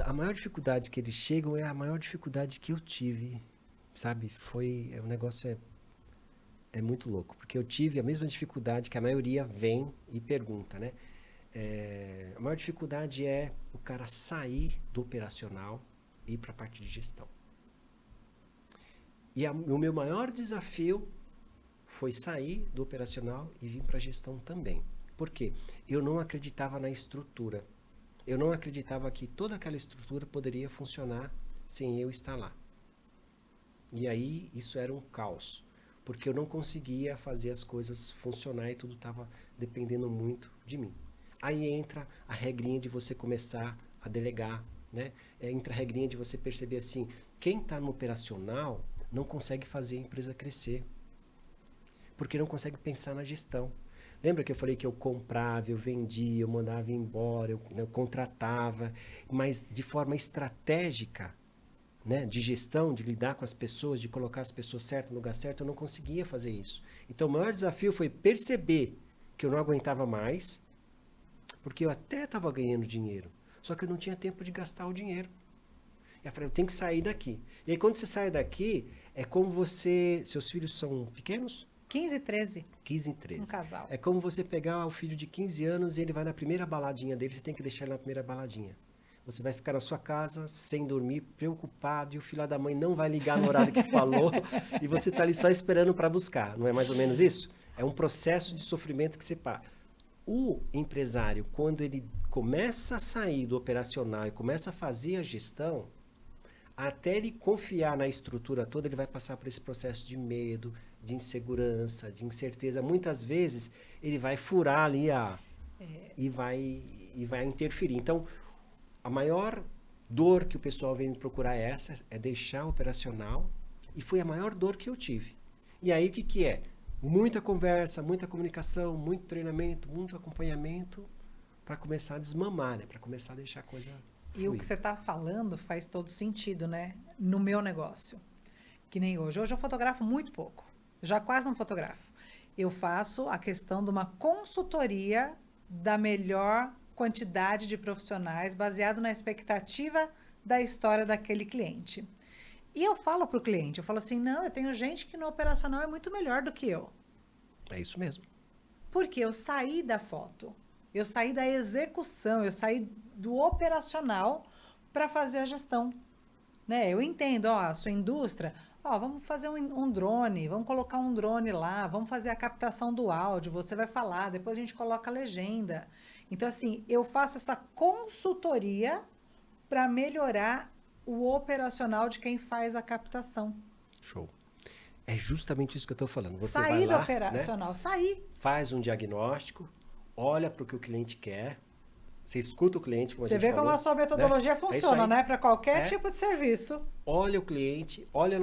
B: A maior dificuldade que eles chegam é a maior dificuldade que eu tive, sabe? O negócio é muito louco, porque eu tive a mesma dificuldade que a maioria vem e pergunta, né? A maior dificuldade é o cara sair do operacional e ir para a parte de gestão. E o meu maior desafio foi sair do operacional e vir para a gestão também. Por quê? Eu não acreditava na estrutura. Eu não acreditava que toda aquela estrutura poderia funcionar sem eu estar lá. E aí isso era um caos, porque eu não conseguia fazer as coisas funcionar e tudo estava dependendo muito de mim. Aí entra a regrinha de você começar a delegar, né? Entra a regrinha de você perceber assim, quem está no operacional não consegue fazer a empresa crescer, porque não consegue pensar na gestão. Lembra que eu falei que eu comprava, eu vendia, eu mandava embora, eu contratava, mas de forma estratégica, né, de gestão, de lidar com as pessoas, de colocar as pessoas certas no lugar certo, eu não conseguia fazer isso. Então, o maior desafio foi perceber que eu não aguentava mais, porque eu até estava ganhando dinheiro, só que eu não tinha tempo de gastar o dinheiro. E eu falei, eu tenho que sair daqui. E aí, quando você sai daqui, é como você... Seus filhos são pequenos?
A: 15 e 13,
B: 15 e 13.
A: um casal.
B: É como você pegar o filho de 15 anos e ele vai na primeira baladinha dele, você tem que deixar ele na primeira baladinha. Você vai ficar na sua casa sem dormir, preocupado, e o filho da mãe não vai ligar no horário que falou, e você está ali só esperando para buscar. Não é mais ou menos isso? É um processo de sofrimento que você passa. O empresário, quando ele começa a sair do operacional e começa a fazer a gestão, até ele confiar na estrutura toda, ele vai passar por esse processo de medo, de insegurança, de incerteza. Muitas vezes ele vai furar ali e vai interferir. Então, a maior dor que o pessoal vem me procurar é essa, é deixar operacional, e foi a maior dor que eu tive. E aí o que é? Muita conversa, muita comunicação, muito treinamento, muito acompanhamento para começar a desmamar, né? Para começar a deixar a coisa
A: E o que você está falando faz todo sentido, né? No meu negócio. Que nem hoje. Hoje eu fotografo muito pouco. Já quase não fotografo. Eu faço a questão de uma consultoria da melhor quantidade de profissionais baseado na expectativa da história daquele cliente. E eu falo para o cliente, eu falo assim, não, eu tenho gente que no operacional é muito melhor do que eu.
B: É isso mesmo.
A: Porque eu saí da foto, eu saí da execução, eu saí do operacional para fazer a gestão. Né? Eu entendo, ó, a sua indústria, ó, vamos fazer um drone, vamos colocar um drone lá, vamos fazer a captação do áudio, você vai falar, depois a gente coloca a legenda. Então, assim, eu faço essa consultoria para melhorar o operacional de quem faz a captação.
B: Show. É justamente isso que eu estou falando. Você vai
A: Sair do
B: lá,
A: operacional,
B: né?
A: sair.
B: Faz um diagnóstico, olha para o que o cliente quer, você escuta o cliente, como
A: Você
B: a gente
A: vê
B: falou,
A: como a sua metodologia
B: né?
A: funciona, né? Para qualquer
B: É,
A: tipo de serviço.
B: olha o cliente, olha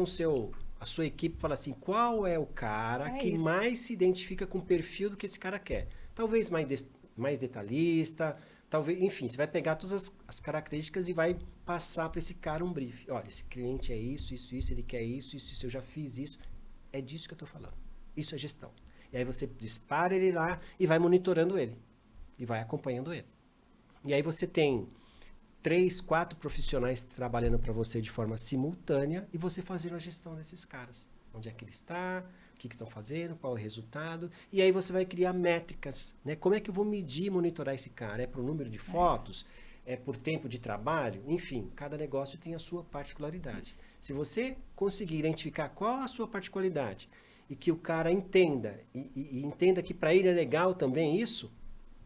B: a sua equipe e fala assim, qual é o cara
A: É
B: que
A: isso.
B: mais se identifica com o perfil do que esse cara quer? Talvez mais detalhista, talvez, enfim, você vai pegar todas as características e vai passar para esse cara um brief. Olha, esse cliente é isso, ele quer isso, eu já fiz isso. É disso que eu estou falando. Isso é gestão. E aí você dispara ele lá e vai monitorando ele. E vai acompanhando ele. E aí você tem 3, 4 profissionais trabalhando para você de forma simultânea e você fazendo a gestão desses caras. Onde é que ele está, o que estão fazendo, qual é o resultado. E aí você vai criar métricas. Né? Como é que eu vou medir e monitorar esse cara? É por número de fotos? É por tempo de trabalho? Enfim, cada negócio tem a sua particularidade. Se você conseguir identificar qual a sua particularidade e que o cara entenda e entenda que para ele é legal também isso,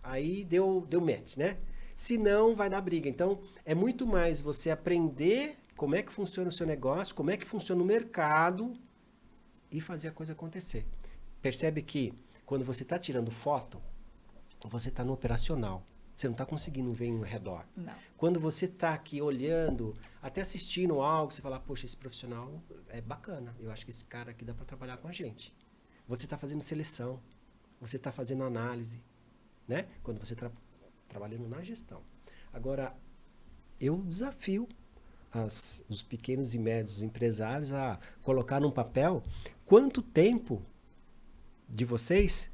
B: aí deu match, né? Se não, vai dar briga. Então, é muito mais você aprender como é que funciona o seu negócio, como é que funciona o mercado e fazer a coisa acontecer. Percebe que quando você está tirando foto, você está no operacional. Você não está conseguindo ver em redor.
A: Não.
B: Quando você está aqui olhando, até assistindo algo, você fala, poxa, esse profissional é bacana. Eu acho que esse cara aqui dá para trabalhar com a gente. Você está fazendo seleção. Você está fazendo análise. Né? Quando você está trabalhando na gestão. Agora, eu desafio os pequenos e médios empresários a colocar num papel quanto tempo de vocês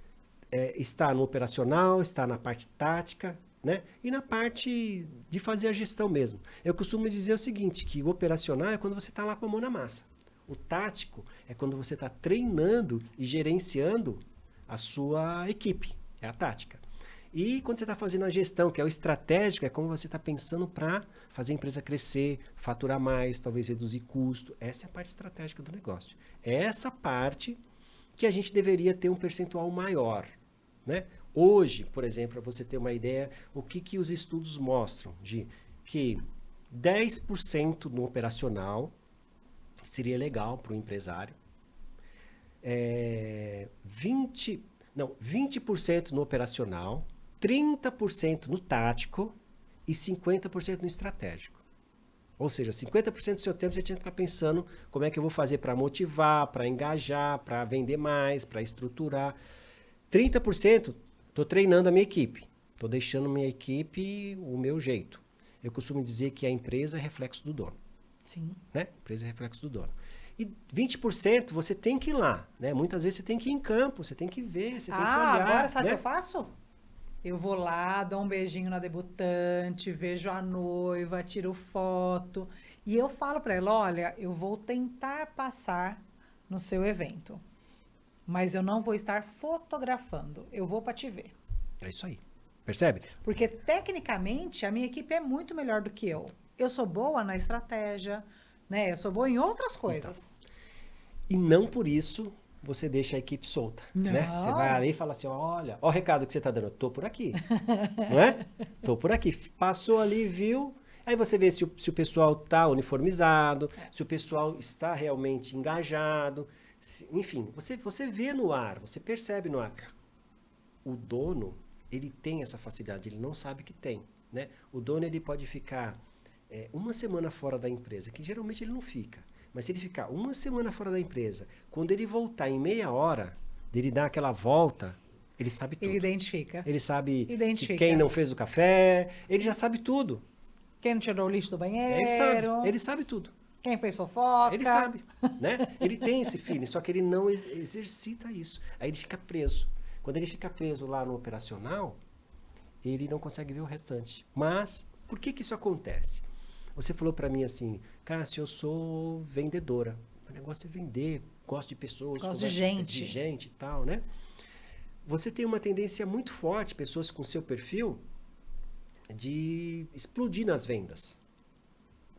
B: está no operacional, está na parte tática, né? E na parte de fazer a gestão mesmo. Eu costumo dizer o seguinte, que o operacional é quando você está lá com a mão na massa. O tático é quando você está treinando e gerenciando a sua equipe, é a tática. E quando você está fazendo a gestão, que é o estratégico, é como você está pensando para fazer a empresa crescer, faturar mais, talvez reduzir custo. Essa é a parte estratégica do negócio. É essa parte que a gente deveria ter um percentual maior, né? Hoje, por exemplo, para você ter uma ideia, o que os estudos mostram? De que 10% no operacional seria legal para o empresário, 20% no operacional, 30% no tático e 50% no estratégico. Ou seja, 50% do seu tempo você tinha que ficar pensando como é que eu vou fazer para motivar, para engajar, para vender mais, para estruturar. 30% estou treinando a minha equipe. Estou deixando a minha equipe o meu jeito. Eu costumo dizer que a empresa é reflexo do dono.
A: Sim.
B: Né? A empresa é reflexo do dono. E 20% você tem que ir lá. Né? Muitas vezes você tem que ir em campo, você tem que ver, você tem que olhar.
A: Agora sabe o
B: né?
A: que eu faço? Eu vou lá, dou um beijinho na debutante, vejo a noiva, tiro foto. E eu falo para ela, olha, eu vou tentar passar no seu evento. Mas eu não vou estar fotografando. Eu vou para te ver.
B: É isso aí. Percebe?
A: Porque, tecnicamente, a minha equipe é muito melhor do que eu. Eu sou boa na estratégia, né? Eu sou boa em outras coisas.
B: E não por isso você deixa a equipe solta, né? Você vai ali e fala assim, olha, ó o recado que você está dando, eu tô por aqui, não é? Tô por aqui. Passou ali, viu? Aí você vê se o pessoal está uniformizado, se o pessoal está realmente engajado, enfim, você vê no ar, você percebe no ar. O dono, ele tem essa facilidade, ele não sabe que tem, né? O dono, ele pode ficar uma semana fora da empresa, que geralmente ele não fica. Mas se ele ficar uma semana fora da empresa, quando ele voltar em meia hora, dele dar aquela volta, ele sabe tudo.
A: Ele identifica.
B: Ele sabe
A: Identifica.
B: quem não fez o café, ele já sabe tudo.
A: Quem não tirou o lixo do banheiro.
B: Ele sabe tudo.
A: Quem fez fofoca.
B: Ele sabe, né? Ele tem esse feeling, só que ele não exercita isso. Aí ele fica preso. Quando ele fica preso lá no operacional, ele não consegue ver o restante. Mas, por que isso acontece? Você falou para mim assim, Cássio, eu sou vendedora. O negócio é vender, gosto de pessoas.
A: Gosto de gente.
B: De gente e tal, né? Você tem uma tendência muito forte, pessoas com seu perfil, de explodir nas vendas.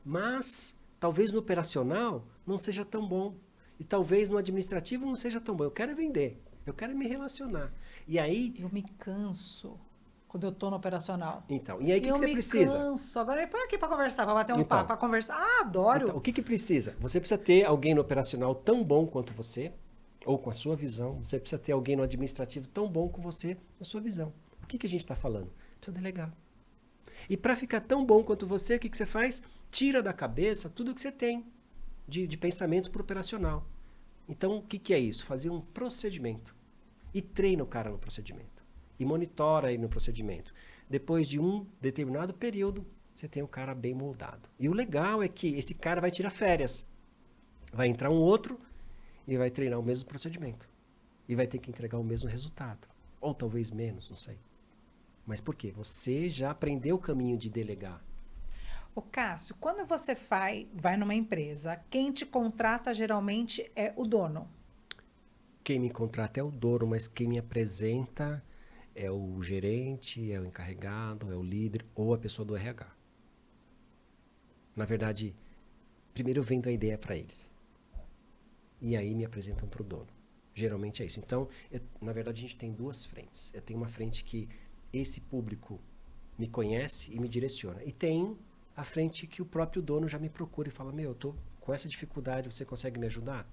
B: Mas, talvez no operacional não seja tão bom. E talvez no administrativo não seja tão bom. Eu quero vender, eu quero me relacionar. E aí...
A: Eu me canso quando eu tô no operacional.
B: Então, e aí o que você precisa?
A: Eu me canso. Agora põe aqui para conversar, para bater um papo, para conversar. Ah, adoro.
B: Então, o que precisa? Você precisa ter alguém no operacional tão bom quanto você, ou com a sua visão. Você precisa ter alguém no administrativo tão bom com você, na sua visão. O que a gente está falando? Precisa delegar. E para ficar tão bom quanto você, o que você faz? Tira da cabeça tudo que você tem de pensamento para o operacional. Então, o que é isso? Fazer um procedimento. E treina o cara no procedimento. E monitora ele no procedimento. Depois de um determinado período, você tem um cara bem moldado. E o legal é que esse cara vai tirar férias. Vai entrar um outro e vai treinar o mesmo procedimento. E vai ter que entregar o mesmo resultado. Ou talvez menos, não sei. Mas por quê? Você já aprendeu o caminho de delegar.
A: Ô Cássio, quando você vai numa empresa, quem te contrata geralmente é o dono.
B: Quem me contrata é o dono, mas quem me apresenta é o gerente, é o encarregado, é o líder ou a pessoa do RH. Na verdade, primeiro eu vendo a ideia para eles. E aí me apresentam para o dono. Geralmente é isso. Então, na verdade, a gente tem duas frentes. Eu tenho uma frente que esse público me conhece e me direciona. E tem a frente que o próprio dono já me procura e fala, meu, eu tô com essa dificuldade, você consegue me ajudar?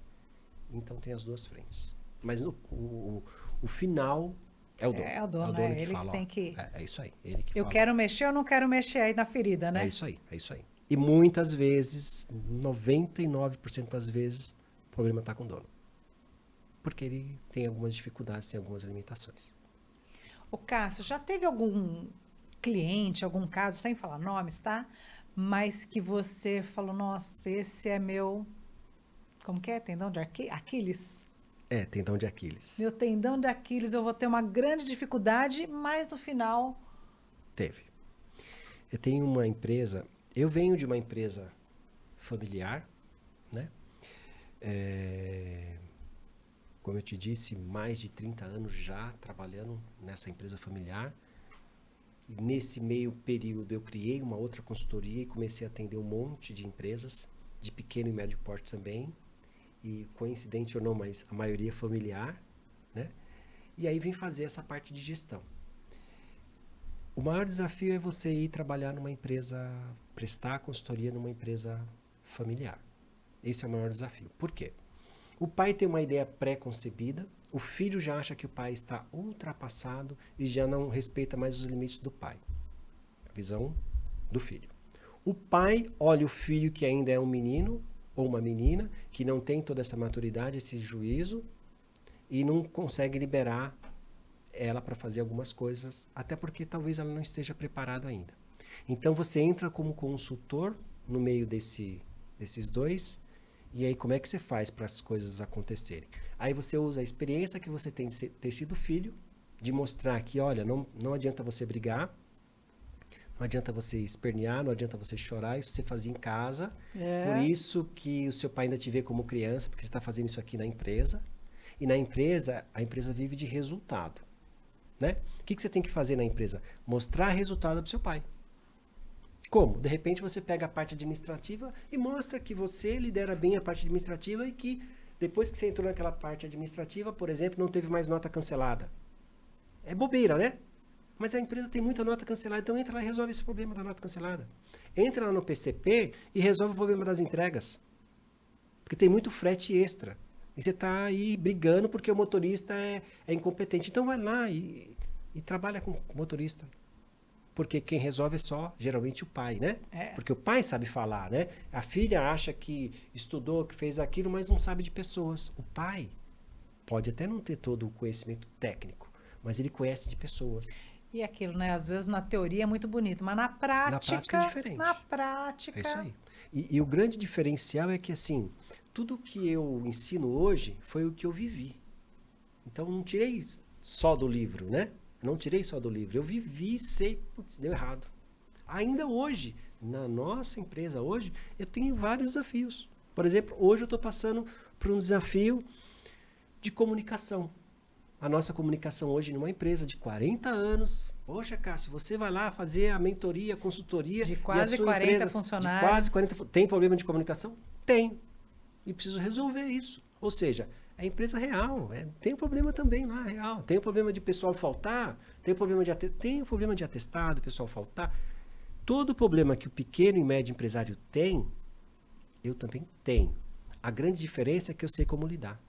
B: Então tem as duas frentes. Mas o final é o dono.
A: É o dono,
B: que
A: ele
B: fala,
A: que tem que...
B: É isso aí, ele que
A: Eu
B: fala.
A: quero mexer ou não quero mexer aí na ferida, né?
B: É isso aí, é isso aí. E muitas vezes, 99% das vezes, o problema está com o dono. Porque ele tem algumas dificuldades, tem algumas limitações.
A: Ô Cássio, já teve algum cliente, algum caso, sem falar nomes, tá? mas que você falou, nossa, esse é meu, como que é? Tendão de Aquiles?
B: Tendão de Aquiles.
A: Meu tendão de Aquiles, eu vou ter uma grande dificuldade, mas no final,
B: Teve. Eu tenho uma empresa, eu venho de uma empresa familiar, né? É, como eu te disse, mais de 30 anos já trabalhando nessa empresa familiar. Nesse meio período, eu criei uma outra consultoria e comecei a atender um monte de empresas, de pequeno e médio porte também. E coincidente ou não, mas a maioria familiar, né? E aí vim fazer essa parte de gestão. O maior desafio é você ir trabalhar numa empresa, prestar consultoria numa empresa familiar. Esse é o maior desafio. Por quê? O pai tem uma ideia pré-concebida, o filho já acha que o pai está ultrapassado e já não respeita mais os limites do pai. A visão do filho. O pai olha o filho que ainda é um menino ou uma menina, que não tem toda essa maturidade, esse juízo, e não consegue liberar ela para fazer algumas coisas, até porque talvez ela não esteja preparada ainda. Então você entra como consultor no meio desses dois, e aí como é que você faz para as coisas acontecerem? Aí você usa a experiência que você tem de ter sido filho, de mostrar que, olha, não adianta você brigar, não adianta você espernear, não adianta você chorar, isso você fazia em casa. Por isso que o seu pai ainda te vê como criança, porque você está fazendo isso aqui na empresa. E na empresa, a empresa vive de resultado. Né? O que você tem que fazer na empresa? Mostrar resultado para o seu pai. Como? De repente você pega a parte administrativa e mostra que você lidera bem a parte administrativa e que depois que você entrou naquela parte administrativa, por exemplo, não teve mais nota cancelada. É bobeira, né? Mas a empresa tem muita nota cancelada, então entra lá e resolve esse problema da nota cancelada. Entra lá no PCP e resolve o problema das entregas. Porque tem muito frete extra. E você está aí brigando porque o motorista é incompetente. Então vai lá e trabalha com o motorista. Porque quem resolve é só, geralmente, o pai, né? Porque o pai sabe falar, né? A filha acha que estudou, que fez aquilo, mas não sabe de pessoas. O pai pode até não ter todo o conhecimento técnico, mas ele conhece de pessoas.
A: E aquilo, né? Às vezes na teoria é muito bonito, mas na prática
B: é diferente.
A: Na prática.
B: É isso aí. E o grande diferencial é que, assim, tudo que eu ensino hoje foi o que eu vivi. Então, não tirei só do livro, né? Não tirei só do livro. Eu vivi e sei, putz, deu errado. Ainda hoje, na nossa empresa hoje, eu tenho vários desafios. Por exemplo, hoje eu estou passando por um desafio de comunicação. A nossa comunicação hoje numa empresa de 40 anos. Poxa, Cássio, você vai lá fazer a mentoria, a consultoria.
A: De quase 40 funcionários.
B: De quase 40. Tem problema de comunicação? Tem. E preciso resolver isso. Ou seja, é empresa real. Tem um problema também lá, real. Tem um problema de pessoal faltar, tem um problema de atestado, pessoal faltar. Todo problema que o pequeno e médio empresário tem, eu também tenho. A grande diferença é que eu sei como lidar.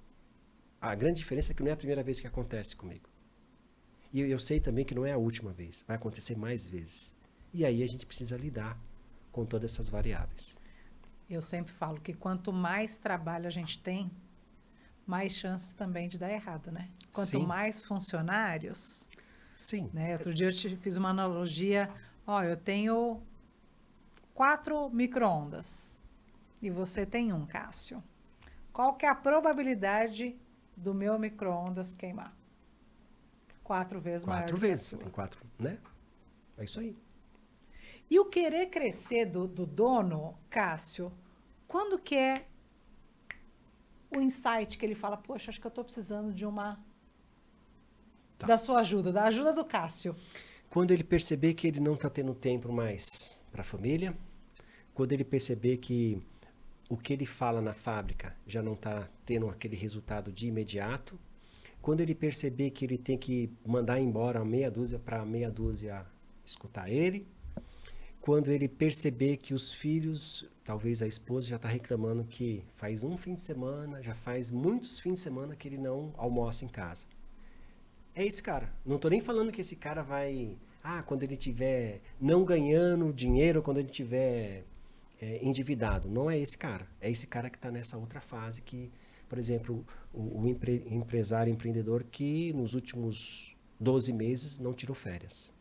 B: A grande diferença é que não é a primeira vez que acontece comigo. E eu sei também que não é a última vez. Vai acontecer mais vezes. E aí a gente precisa lidar com todas essas variáveis.
A: Eu sempre falo que quanto mais trabalho a gente tem, mais chances também de dar errado, né? Quanto
B: Sim.
A: mais funcionários...
B: Sim.
A: Né? Outro dia eu te fiz uma analogia. Eu tenho 4 micro-ondas e você tem um, Cássio. Qual que é a probabilidade do meu micro-ondas queimar? 4 vezes maior do que a sua.
B: Tem 4, né? É isso aí.
A: E o querer crescer do dono, Cássio, quando que é o insight que ele fala, poxa, acho que eu estou precisando de da sua ajuda, da ajuda do Cássio?
B: Quando ele perceber que ele não está tendo tempo mais para a família, quando ele perceber que o que ele fala na fábrica já não está tendo aquele resultado de imediato, quando ele perceber que ele tem que mandar embora meia dúzia para meia dúzia escutar ele, quando ele perceber que os filhos, talvez a esposa já está reclamando que faz um fim de semana, já faz muitos fins de semana que ele não almoça em casa. É esse cara. Não estou nem falando que esse cara vai... quando ele estiver não ganhando dinheiro, quando ele estiver endividado. Não é esse cara. É esse cara que está nessa outra fase que, por exemplo, o empresário, empreendedor que nos últimos 12 meses não tirou férias.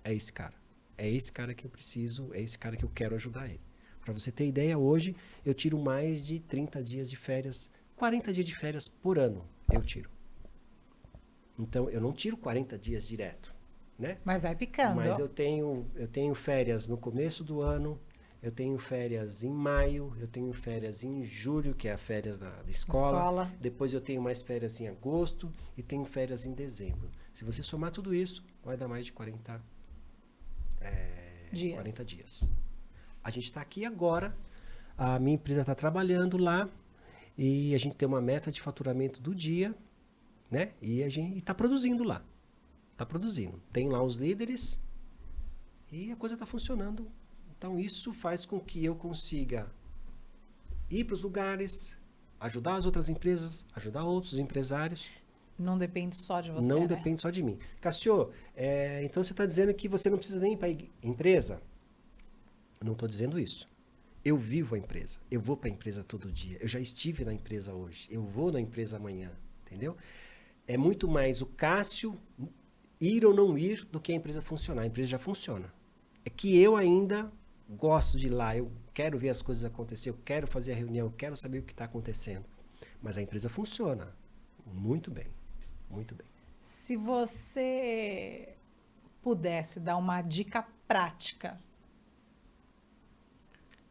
B: É esse cara. é esse cara que eu preciso, é esse cara que eu quero ajudar ele. Para você ter ideia, hoje eu tiro mais de 30 dias de férias, 40 dias de férias por ano eu tiro. Então, eu não tiro 40 dias direto, né?
A: Mas vai picando.
B: Mas eu tenho férias no começo do ano, eu tenho férias em maio, eu tenho férias em julho, que é a férias da escola. Depois eu tenho mais férias em agosto e tenho férias em dezembro. Se você somar tudo isso, vai dar mais de 40 dias. A gente está aqui agora, a minha empresa está trabalhando lá e a gente tem uma meta de faturamento do dia, né? E a gente está produzindo lá. Está produzindo. Tem lá os líderes e a coisa está funcionando. Então isso faz com que eu consiga ir para os lugares, ajudar as outras empresas, ajudar outros empresários.
A: Não depende só de você,
B: Não
A: né?
B: depende só de mim. Cassio, então você está dizendo que você não precisa nem ir para a empresa? Eu não estou dizendo isso. Eu vivo a empresa. Eu vou para a empresa todo dia. Eu já estive na empresa hoje. Eu vou na empresa amanhã. Entendeu? É muito mais o Cássio ir ou não ir do que a empresa funcionar. A empresa já funciona. É que eu ainda gosto de ir lá. Eu quero ver as coisas acontecer. Eu quero fazer a reunião. Eu quero saber o que está acontecendo. Mas a empresa funciona. Muito bem. Muito bem.
A: Se você pudesse dar uma dica prática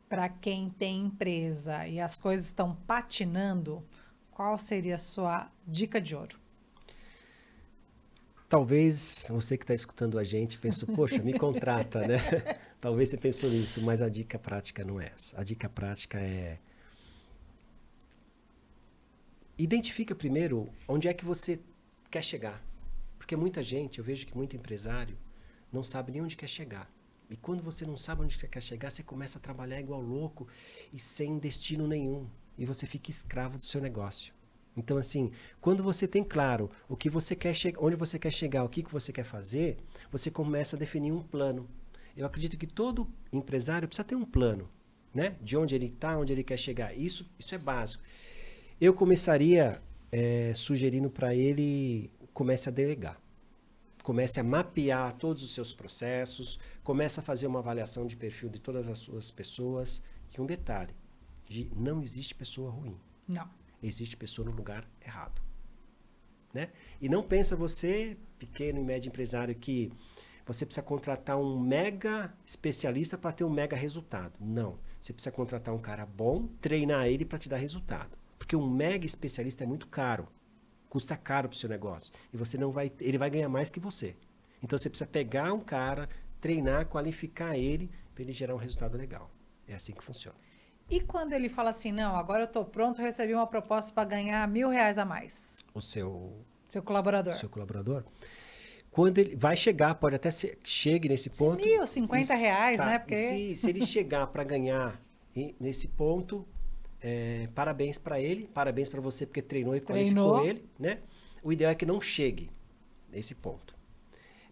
A: para quem tem empresa e as coisas estão patinando, qual seria a sua dica de ouro?
B: Talvez você que está escutando a gente pensou, poxa, me contrata, né? Talvez você pensou nisso, mas a dica prática não é essa. A dica prática é... Identifica primeiro onde é que você quer chegar. Porque muita gente, eu vejo que muito empresário não sabe nem onde quer chegar. E quando você não sabe onde você quer chegar, você começa a trabalhar igual louco e sem destino nenhum. E você fica escravo do seu negócio. Então, assim, quando você tem claro o que você quer onde você quer chegar, o que você quer fazer, você começa a definir um plano. Eu acredito que todo empresário precisa ter um plano, né? De onde ele está, onde ele quer chegar. Isso é básico. Eu começaria sugerindo para ele, comece a delegar. Comece a mapear todos os seus processos, comece a fazer uma avaliação de perfil de todas as suas pessoas. E um detalhe, não existe pessoa ruim.
A: Não.
B: Existe pessoa no lugar errado. Né? E não pensa você, pequeno e médio empresário, que você precisa contratar um mega especialista para ter um mega resultado. Não. Você precisa contratar um cara bom, treinar ele para te dar resultado. Porque um mega especialista é muito caro. Custa caro para o seu negócio. E você não vai, ele vai ganhar mais que você. Então você precisa pegar um cara, treinar, qualificar ele para ele gerar um resultado legal. É assim que funciona.
A: E quando ele fala assim, não, agora eu estou pronto, recebi uma proposta para ganhar R$1.000 a mais?
B: O seu
A: colaborador.
B: Seu colaborador. Quando ele vai chegar, pode até chegue nesse ponto.
A: R$1.050, né?
B: Porque... Se ele chegar para ganhar nesse ponto, parabéns para ele, parabéns para você porque treinou e qualificou ele, né? O ideal é que não chegue nesse ponto.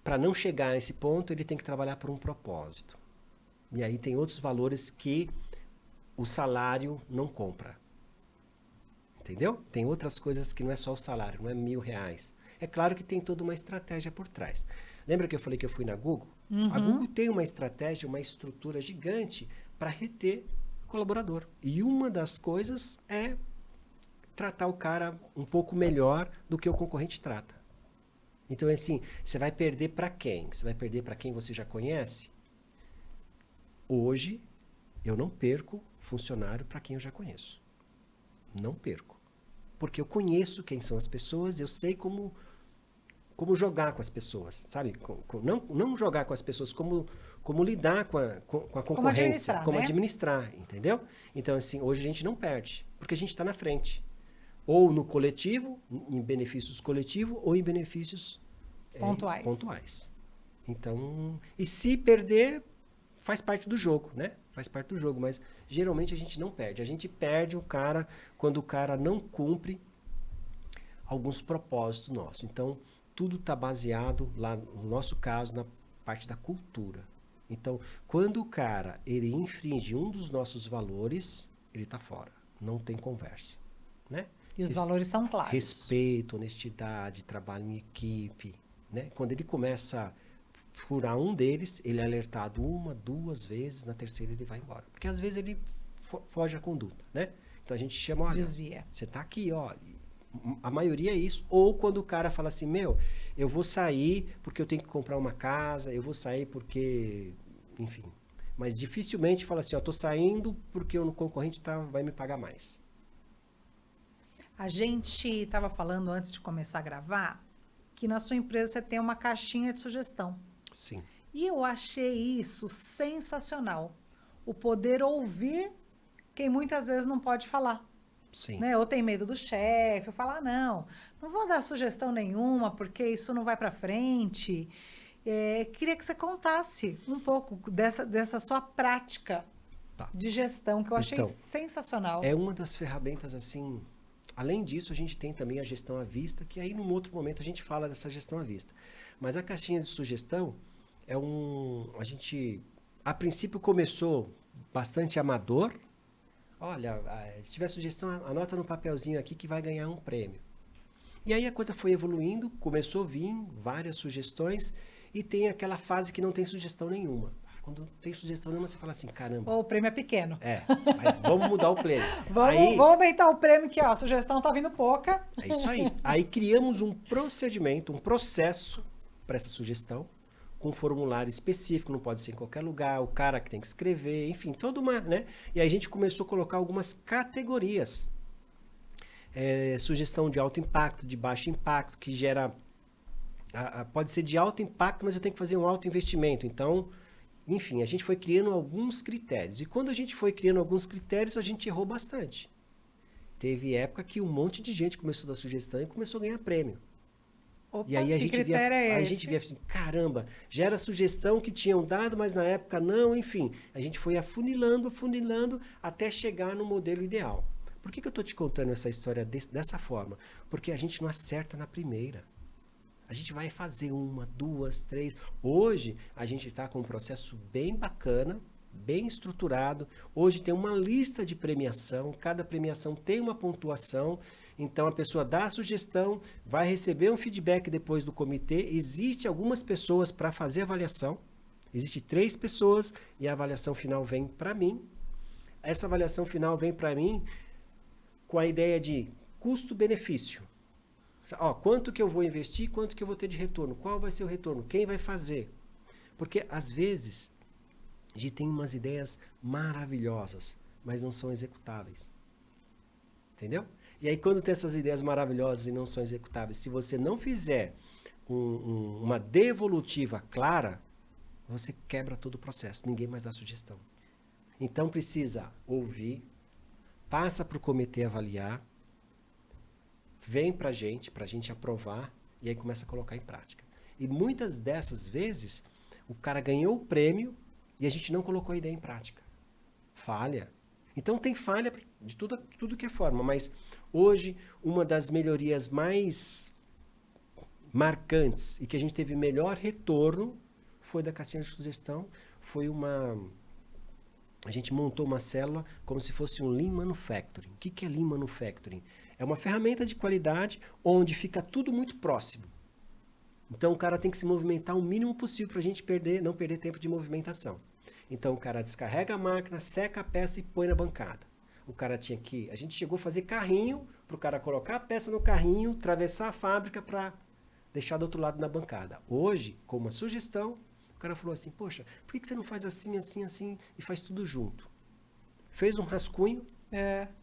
B: Para não chegar nesse ponto, ele tem que trabalhar por um propósito. E aí tem outros valores que o salário não compra. Entendeu? Tem outras coisas que não é só o salário, não é R$1.000. É claro que tem toda uma estratégia por trás. Lembra que eu falei que eu fui na Google?
A: Uhum.
B: A Google tem uma estratégia, uma estrutura gigante para reter colaborador. E uma das coisas é tratar o cara um pouco melhor do que o concorrente trata. Então, assim, você vai perder para quem? Você vai perder para quem você já conhece? Hoje, eu não perco funcionário para quem eu já conheço. Não perco. Porque eu conheço quem são as pessoas, eu sei como jogar com as pessoas, sabe? Não jogar com as pessoas, como lidar com a concorrência, como administrar, entendeu? Então, assim, hoje a gente não perde, porque a gente está na frente. Ou no coletivo, em benefícios coletivos, ou em benefícios pontuais. Então, e se perder, faz parte do jogo, né? Faz parte do jogo, mas geralmente a gente não perde. A gente perde o cara quando o cara não cumpre alguns propósitos nossos. Então, tudo está baseado lá, no nosso caso, na parte da cultura. Então, quando o cara ele infringe um dos nossos valores, ele está fora. Não tem conversa, né?
A: E os valores são claros.
B: Respeito, honestidade, trabalho em equipe, né? Quando ele começa a furar um deles, ele é alertado uma, duas vezes, na terceira ele vai embora. Porque às vezes ele foge à conduta, né? Então a gente chama, olha,
A: Desvia.
B: você tá aqui, ó. A maioria é isso. Ou quando o cara fala assim, meu, eu vou sair porque eu tenho que comprar uma casa, eu vou sair porque, enfim. Mas dificilmente fala assim, ó, tô saindo porque o concorrente vai me pagar mais.
A: A gente estava falando antes de começar a gravar que na sua empresa você tem uma caixinha de sugestão.
B: Sim.
A: E eu achei isso sensacional. O poder ouvir quem muitas vezes não pode falar.
B: Sim.
A: Né? Ou tem medo do chefe, ou fala, não vou dar sugestão nenhuma, porque isso não vai para frente. Queria que você contasse um pouco dessa sua prática de gestão, que eu achei sensacional.
B: É uma das ferramentas, assim... Além disso, a gente tem também a gestão à vista, que aí num outro momento a gente fala dessa gestão à vista. Mas a caixinha de sugestão a gente, a princípio, começou bastante amador. Olha, se tiver sugestão, anota no papelzinho aqui que vai ganhar um prêmio. E aí a coisa foi evoluindo, começou a vir várias sugestões e tem aquela fase que não tem sugestão nenhuma. Quando tem sugestão nenhuma, você fala assim, caramba.
A: Ou o prêmio é pequeno.
B: Vamos mudar o prêmio.
A: Vamos aumentar o prêmio que, ó, a sugestão tá vindo pouca.
B: É isso aí. Aí criamos um procedimento, um processo para essa sugestão, com um formulário específico, não pode ser em qualquer lugar, o cara que tem que escrever, enfim, toda uma, né? E aí a gente começou a colocar algumas categorias. Sugestão de alto impacto, de baixo impacto, que gera... pode ser de alto impacto, mas eu tenho que fazer um alto investimento. Então... Enfim, a gente foi criando alguns critérios. E quando a gente foi criando alguns critérios, a gente errou bastante. Teve época que um monte de gente começou a dar sugestão e começou a ganhar prêmio.
A: Opa,
B: e aí a gente via assim, caramba, já era sugestão que tinham dado, mas na época não, enfim. A gente foi afunilando, até chegar no modelo ideal. Por que eu estou te contando essa história dessa forma? Porque a gente não acerta na primeira. A gente vai fazer uma, duas, três. Hoje, a gente está com um processo bem bacana, bem estruturado. Hoje tem uma lista de premiação. Cada premiação tem uma pontuação. Então, a pessoa dá a sugestão, vai receber um feedback depois do comitê. Existem algumas pessoas para fazer a avaliação. Existem 3 pessoas e a avaliação final vem para mim. Essa avaliação final vem para mim com a ideia de custo-benefício. Quanto que eu vou investir, quanto que eu vou ter de retorno, qual vai ser o retorno, quem vai fazer. Porque, às vezes, a gente tem umas ideias maravilhosas, mas não são executáveis. Entendeu? E aí, quando tem essas ideias maravilhosas e não são executáveis, se você não fizer uma devolutiva clara, você quebra todo o processo, ninguém mais dá sugestão. Então, precisa ouvir, passa para o comitê avaliar, vem para a gente aprovar e aí começa a colocar em prática. E muitas dessas vezes, o cara ganhou o prêmio e a gente não colocou a ideia em prática. Falha. Então tem falha de tudo que é forma, mas hoje uma das melhorias mais marcantes e que a gente teve melhor retorno foi da caixinha de sugestão, a gente montou uma célula como se fosse um Lean Manufacturing. O que é Lean Manufacturing? É uma ferramenta de qualidade onde fica tudo muito próximo. Então o cara tem que se movimentar o mínimo possível para a gente não perder tempo de movimentação. Então o cara descarrega a máquina, seca a peça e põe na bancada. A gente chegou a fazer carrinho para o cara colocar a peça no carrinho, atravessar a fábrica para deixar do outro lado na bancada. Hoje, com uma sugestão, o cara falou assim, poxa, por que você não faz assim, assim, assim e faz tudo junto? Fez um rascunho,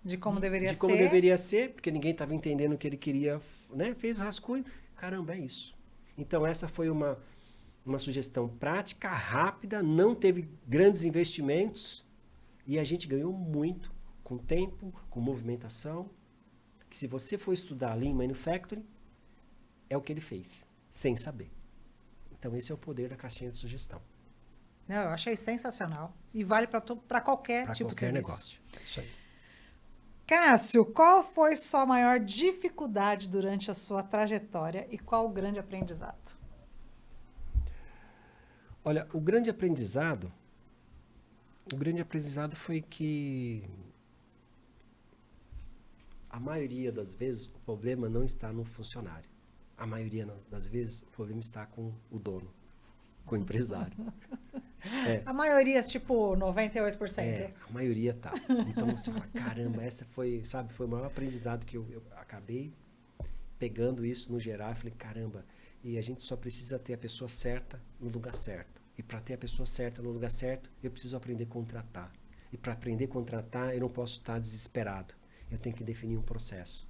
A: de como deveria ser.
B: De como deveria ser, porque ninguém estava entendendo o que ele queria, né? Fez o rascunho, caramba, é isso. Então essa foi uma sugestão prática, rápida, não teve grandes investimentos e a gente ganhou muito com tempo, com movimentação, que se você for estudar Lean Manufacturing, é o que ele fez, sem saber. Então esse é o poder da caixinha de sugestão.
A: Eu achei sensacional. E vale para qualquer tipo de serviço.
B: Negócio. É isso aí.
A: Cássio, qual foi sua maior dificuldade durante a sua trajetória e qual o grande aprendizado?
B: Olha, o grande aprendizado foi que a maioria das vezes o problema não está no funcionário. A maioria das vezes o problema está com o dono. com o empresário.
A: A maioria, tipo, 98%.
B: A maioria tá. Então você fala, caramba, essa foi, sabe, foi o maior aprendizado que eu acabei pegando isso no geral. Eu falei, caramba, e a gente só precisa ter a pessoa certa no lugar certo. E para ter a pessoa certa no lugar certo, eu preciso aprender a contratar. E para aprender a contratar, eu não posso estar desesperado. Eu tenho que definir um processo.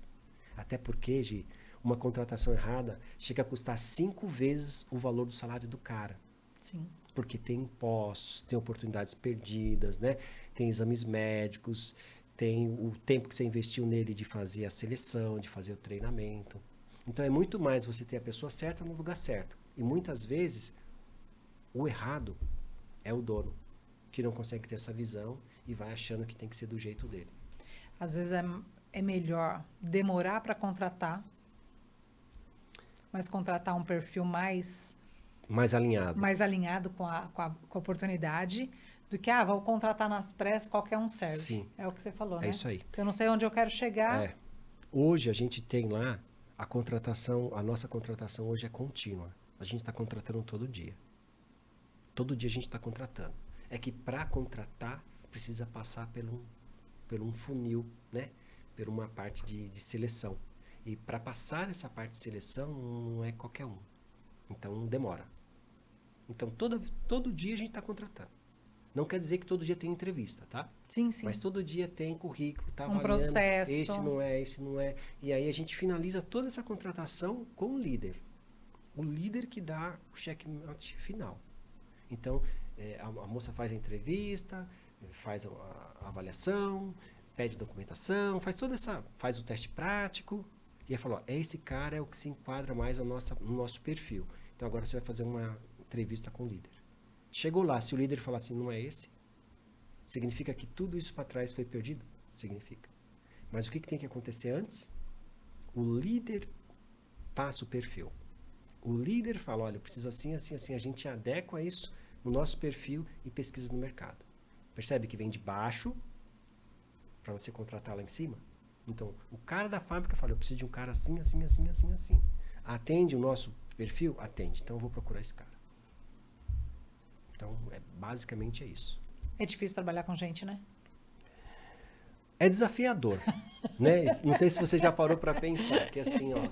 B: Até porque, Gi, uma contratação errada chega a custar 5 vezes o valor do salário do cara.
A: Sim.
B: Porque tem impostos, tem oportunidades perdidas, né? Tem exames médicos, tem o tempo que você investiu nele de fazer a seleção, de fazer o treinamento. Então é muito mais você ter a pessoa certa no lugar certo. E muitas vezes o errado é o dono, que não consegue ter essa visão e vai achando que tem que ser do jeito dele.
A: Às vezes é melhor demorar para contratar, mas contratar um perfil mais
B: alinhado
A: com a oportunidade, do que, vou contratar nas pressas, qualquer um serve.
B: Sim.
A: É o que você falou, né?
B: É isso aí.
A: Se eu não sei onde eu quero chegar...
B: Hoje a gente tem lá a contratação, a nossa contratação hoje é contínua. A gente está contratando todo dia. Todo dia a gente está contratando. É que para contratar, precisa passar por um funil, né? Por uma parte de seleção. E para passar essa parte de seleção, não é qualquer um. Então, demora. Então, todo dia a gente está contratando. Não quer dizer que todo dia tem entrevista, tá?
A: Sim, sim.
B: Mas todo dia tem currículo, tá
A: Um
B: avaliando,
A: processo.
B: Esse não é. E aí a gente finaliza toda essa contratação com o líder. O líder que dá o checkmate final. Então, a moça faz a entrevista, faz a avaliação, pede documentação, faz o teste prático. E aí fala, esse cara é o que se enquadra mais no nosso perfil. Então agora você vai fazer uma entrevista com o líder. Chegou lá, se o líder falar assim, não é esse, significa que tudo isso para trás foi perdido? Significa. Mas o que tem que acontecer antes? O líder passa o perfil. O líder fala, olha, eu preciso assim, assim, assim. A gente adequa isso no nosso perfil e pesquisa no mercado. Percebe que vem de baixo para você contratar lá em cima? Então, o cara da fábrica fala, eu preciso de um cara assim, assim, assim, assim, assim. Atende o nosso perfil? Atende. Então, eu vou procurar esse cara. Então, basicamente é isso.
A: É difícil trabalhar com gente, né?
B: É desafiador, né? Não sei se você já parou para pensar, que assim, ó,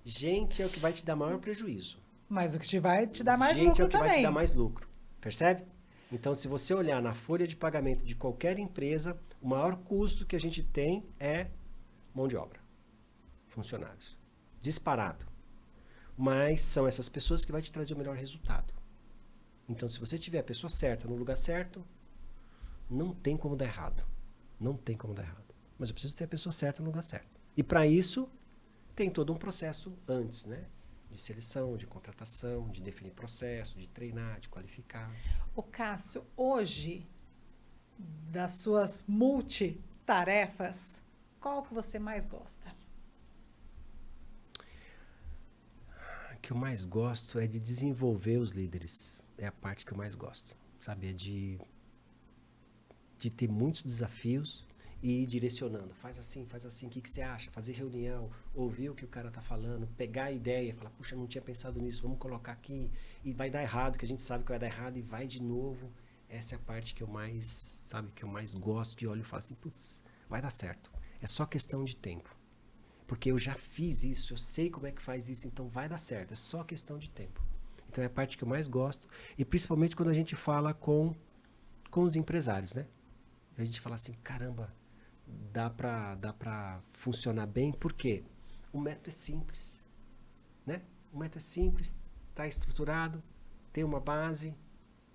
B: gente é o que vai te dar maior prejuízo.
A: Mas o que vai te dar mais
B: lucro também. Gente é o que
A: também.
B: vai te dar mais lucro, percebe? Então, se você olhar na folha de pagamento de qualquer empresa, o maior custo que a gente tem é mão de obra, funcionários, disparado. Mas são essas pessoas que vai te trazer o melhor resultado. Então, se você tiver a pessoa certa no lugar certo, não tem como dar errado. Não tem como dar errado. Mas eu preciso ter a pessoa certa no lugar certo. E para isso, tem todo um processo antes, né? De seleção, de contratação, de definir processo, de treinar, de qualificar.
A: O Cássio, hoje, das suas multitarefas, qual que você mais gosta?
B: O que eu mais gosto é de desenvolver os líderes. É a parte que eu mais gosto, sabe? É de ter muitos desafios e ir direcionando. Faz assim, o que você acha? Fazer reunião, ouvir o que o cara tá falando, pegar a ideia, falar, puxa, não tinha pensado nisso, vamos colocar aqui, e vai dar errado, que a gente sabe que vai dar errado, e vai de novo. Essa é a parte que eu mais, sabe, que eu mais gosto de olho e falo assim, putz, vai dar certo. É só questão de tempo. Porque eu já fiz isso, eu sei como é que faz isso, então vai dar certo. É só questão de tempo. Então é a parte que eu mais gosto. E principalmente quando a gente fala com os empresários, né? A gente fala assim, caramba, dá pra funcionar bem. Por quê? O método é simples, né? O método é simples, está estruturado, tem uma base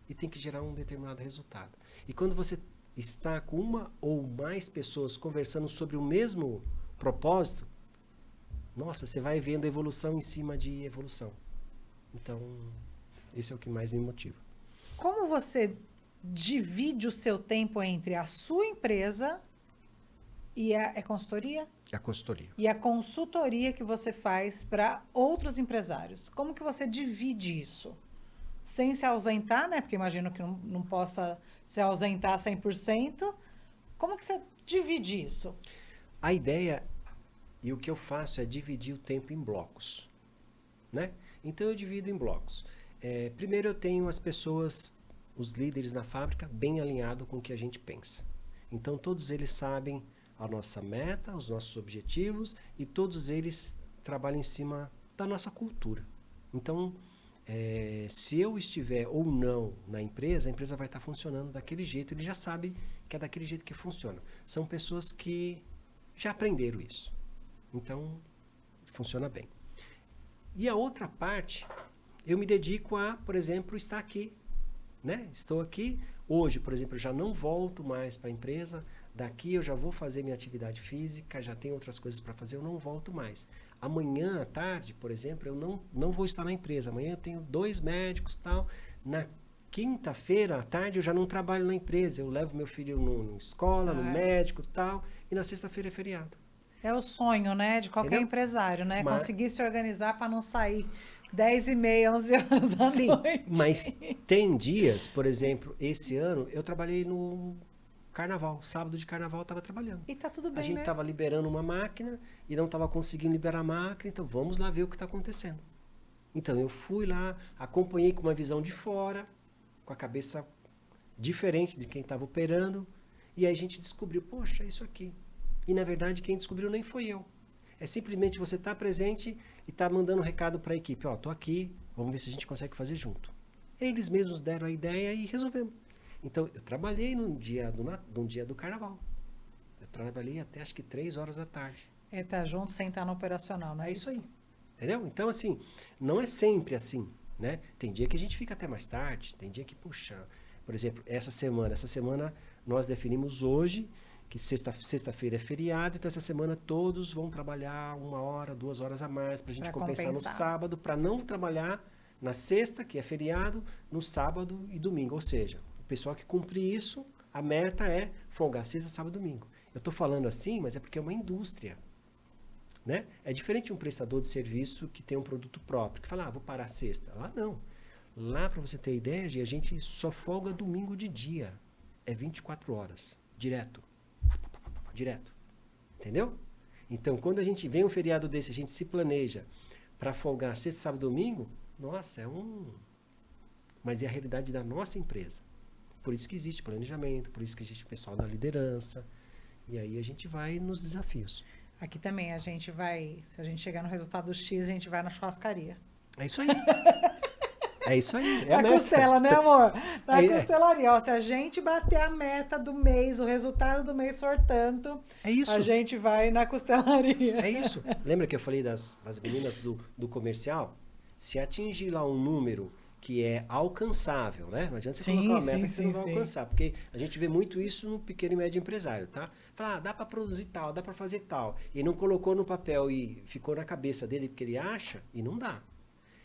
B: e tem que gerar um determinado resultado. E quando você está com uma ou mais pessoas conversando sobre o mesmo propósito, nossa, você vai vendo evolução em cima de evolução. Então, esse é o que mais me motiva.
A: Como você divide o seu tempo entre a sua empresa e a consultoria?
B: A consultoria.
A: E a consultoria que você faz para outros empresários. Como que você divide isso? Sem se ausentar, né? Porque imagino que não possa se ausentar 100%. Como que você divide isso?
B: A ideia e o que eu faço é dividir o tempo em blocos, né? Então eu divido em blocos. Primeiro eu tenho as pessoas, os líderes na fábrica, bem alinhados com o que a gente pensa. Então todos eles sabem a nossa meta, os nossos objetivos e todos eles trabalham em cima da nossa cultura. Então, se eu estiver ou não na empresa, a empresa vai estar funcionando daquele jeito. Ele já sabe que é daquele jeito que funciona. São pessoas que já aprenderam isso. Então, funciona bem. E a outra parte, eu me dedico a, por exemplo, estar aqui. Né? Estou aqui. Hoje, por exemplo, eu já não volto mais para a empresa. Daqui eu já vou fazer minha atividade física, já tenho outras coisas para fazer, eu não volto mais. Amanhã à tarde, por exemplo, eu não vou estar na empresa. Amanhã eu tenho 2 médicos e tal. Na quinta-feira à tarde eu já não trabalho na empresa. Eu levo meu filho na escola, no médico e tal. E na sexta-feira é feriado.
A: É o sonho, né, de qualquer empresário, né? Conseguir se organizar para não sair 10h30, 11 horas da noite.
B: Sim, mas tem dias, por exemplo, esse ano eu trabalhei no Carnaval. Sábado de Carnaval eu estava trabalhando.
A: E tá tudo bem,
B: A gente estava liberando uma máquina e não estava conseguindo liberar a máquina, então vamos lá ver o que está acontecendo. Então eu fui lá, acompanhei com uma visão de fora, com a cabeça diferente de quem estava operando, e aí a gente descobriu, poxa, é isso aqui. E na verdade quem descobriu nem foi eu. É simplesmente você estar presente e estar mandando um recado para a equipe, ó, tô aqui, vamos ver se a gente consegue fazer junto. Eles mesmos deram a ideia e resolvemos. Então, eu trabalhei num dia do Carnaval. Eu trabalhei até acho que 3 horas da tarde.
A: Tá junto sem estar no operacional, não é
B: isso aí. Entendeu? Então, assim, não é sempre assim, né? Tem dia que a gente fica até mais tarde, tem dia que, puxa, por exemplo, essa semana nós definimos hoje que sexta-feira é feriado, então essa semana todos vão trabalhar 1 hora, 2 horas a mais para a gente compensar no sábado, para não trabalhar na sexta, que é feriado, no sábado e domingo. Ou seja, o pessoal que cumpre isso, a meta é folgar sexta, sábado e domingo. Eu estou falando assim, mas é porque é uma indústria. Né? É diferente de um prestador de serviço que tem um produto próprio, que fala, vou parar sexta. Lá não. Lá, para você ter ideia, a gente só folga domingo de dia. É 24 horas. Direto. Entendeu? Então, quando a gente vem um feriado desse, a gente se planeja para folgar sexta, sábado e domingo, nossa, mas é a realidade da nossa empresa. Por isso que existe planejamento, por isso que existe o pessoal da liderança. E aí a gente vai nos desafios.
A: Aqui também a gente vai, se a gente chegar no resultado X, a gente vai na churrascaria.
B: É isso aí. É isso aí.
A: Na costela, né, amor? Na costelaria. Ó, se a gente bater a meta do mês, o resultado do mês for tanto, a gente vai na costelaria.
B: É isso. Lembra que eu falei das meninas do comercial? Se atingir lá um número que é alcançável, né? Não adianta você colocar uma meta que você não vai alcançar, porque a gente vê muito isso no pequeno e médio empresário, tá? Fala, dá para produzir tal, dá para fazer tal, e não colocou no papel e ficou na cabeça dele porque ele acha, e não dá.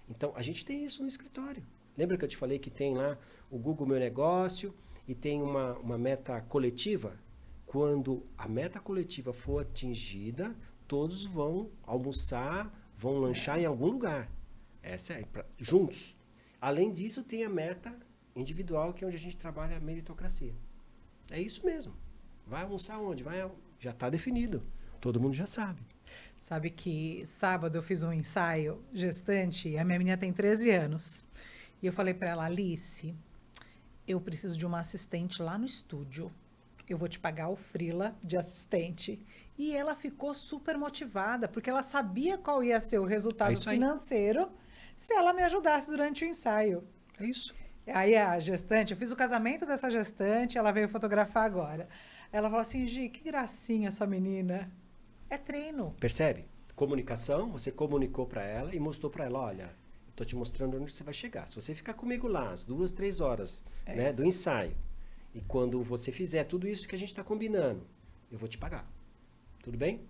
B: Então, a gente tem isso no escritório. Lembra que eu te falei que tem lá o Google Meu Negócio e tem uma meta coletiva? Quando a meta coletiva for atingida, todos vão almoçar, vão lanchar em algum lugar. Essa é juntos. Além disso, tem a meta individual, que é onde a gente trabalha a meritocracia. É isso mesmo. Vai almoçar onde? Já está definido. Todo mundo já sabe.
A: Sabe que sábado eu fiz um ensaio gestante, e a minha menina tem 13 anos. E eu falei para ela, Alice, eu preciso de uma assistente lá no estúdio. Eu vou te pagar o freela de assistente. E ela ficou super motivada, porque ela sabia qual ia ser o resultado financeiro se ela me ajudasse durante o ensaio.
B: É isso.
A: Aí a gestante, eu fiz o casamento dessa gestante, ela veio fotografar agora. Ela falou assim, Gi, que gracinha sua menina. É treino.
B: Percebe? Comunicação, você comunicou para ela e mostrou para ela, olha, estou te mostrando onde você vai chegar. Se você ficar comigo lá, as 2, 3 horas do ensaio, e quando você fizer tudo isso que a gente está combinando, eu vou te pagar. Tudo bem?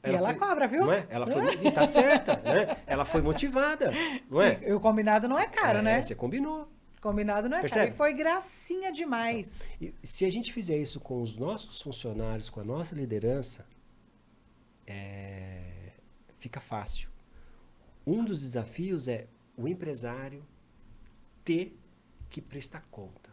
A: Ela cobra, viu?
B: Não é? Ela foi, tá certa, né? Ela foi motivada, não é?
A: E o combinado não é caro, né?
B: Você combinou.
A: Combinado não é caro. E foi gracinha demais.
B: E se a gente fizer isso com os nossos funcionários, com a nossa liderança, fica fácil. Um dos desafios é o empresário ter que prestar conta.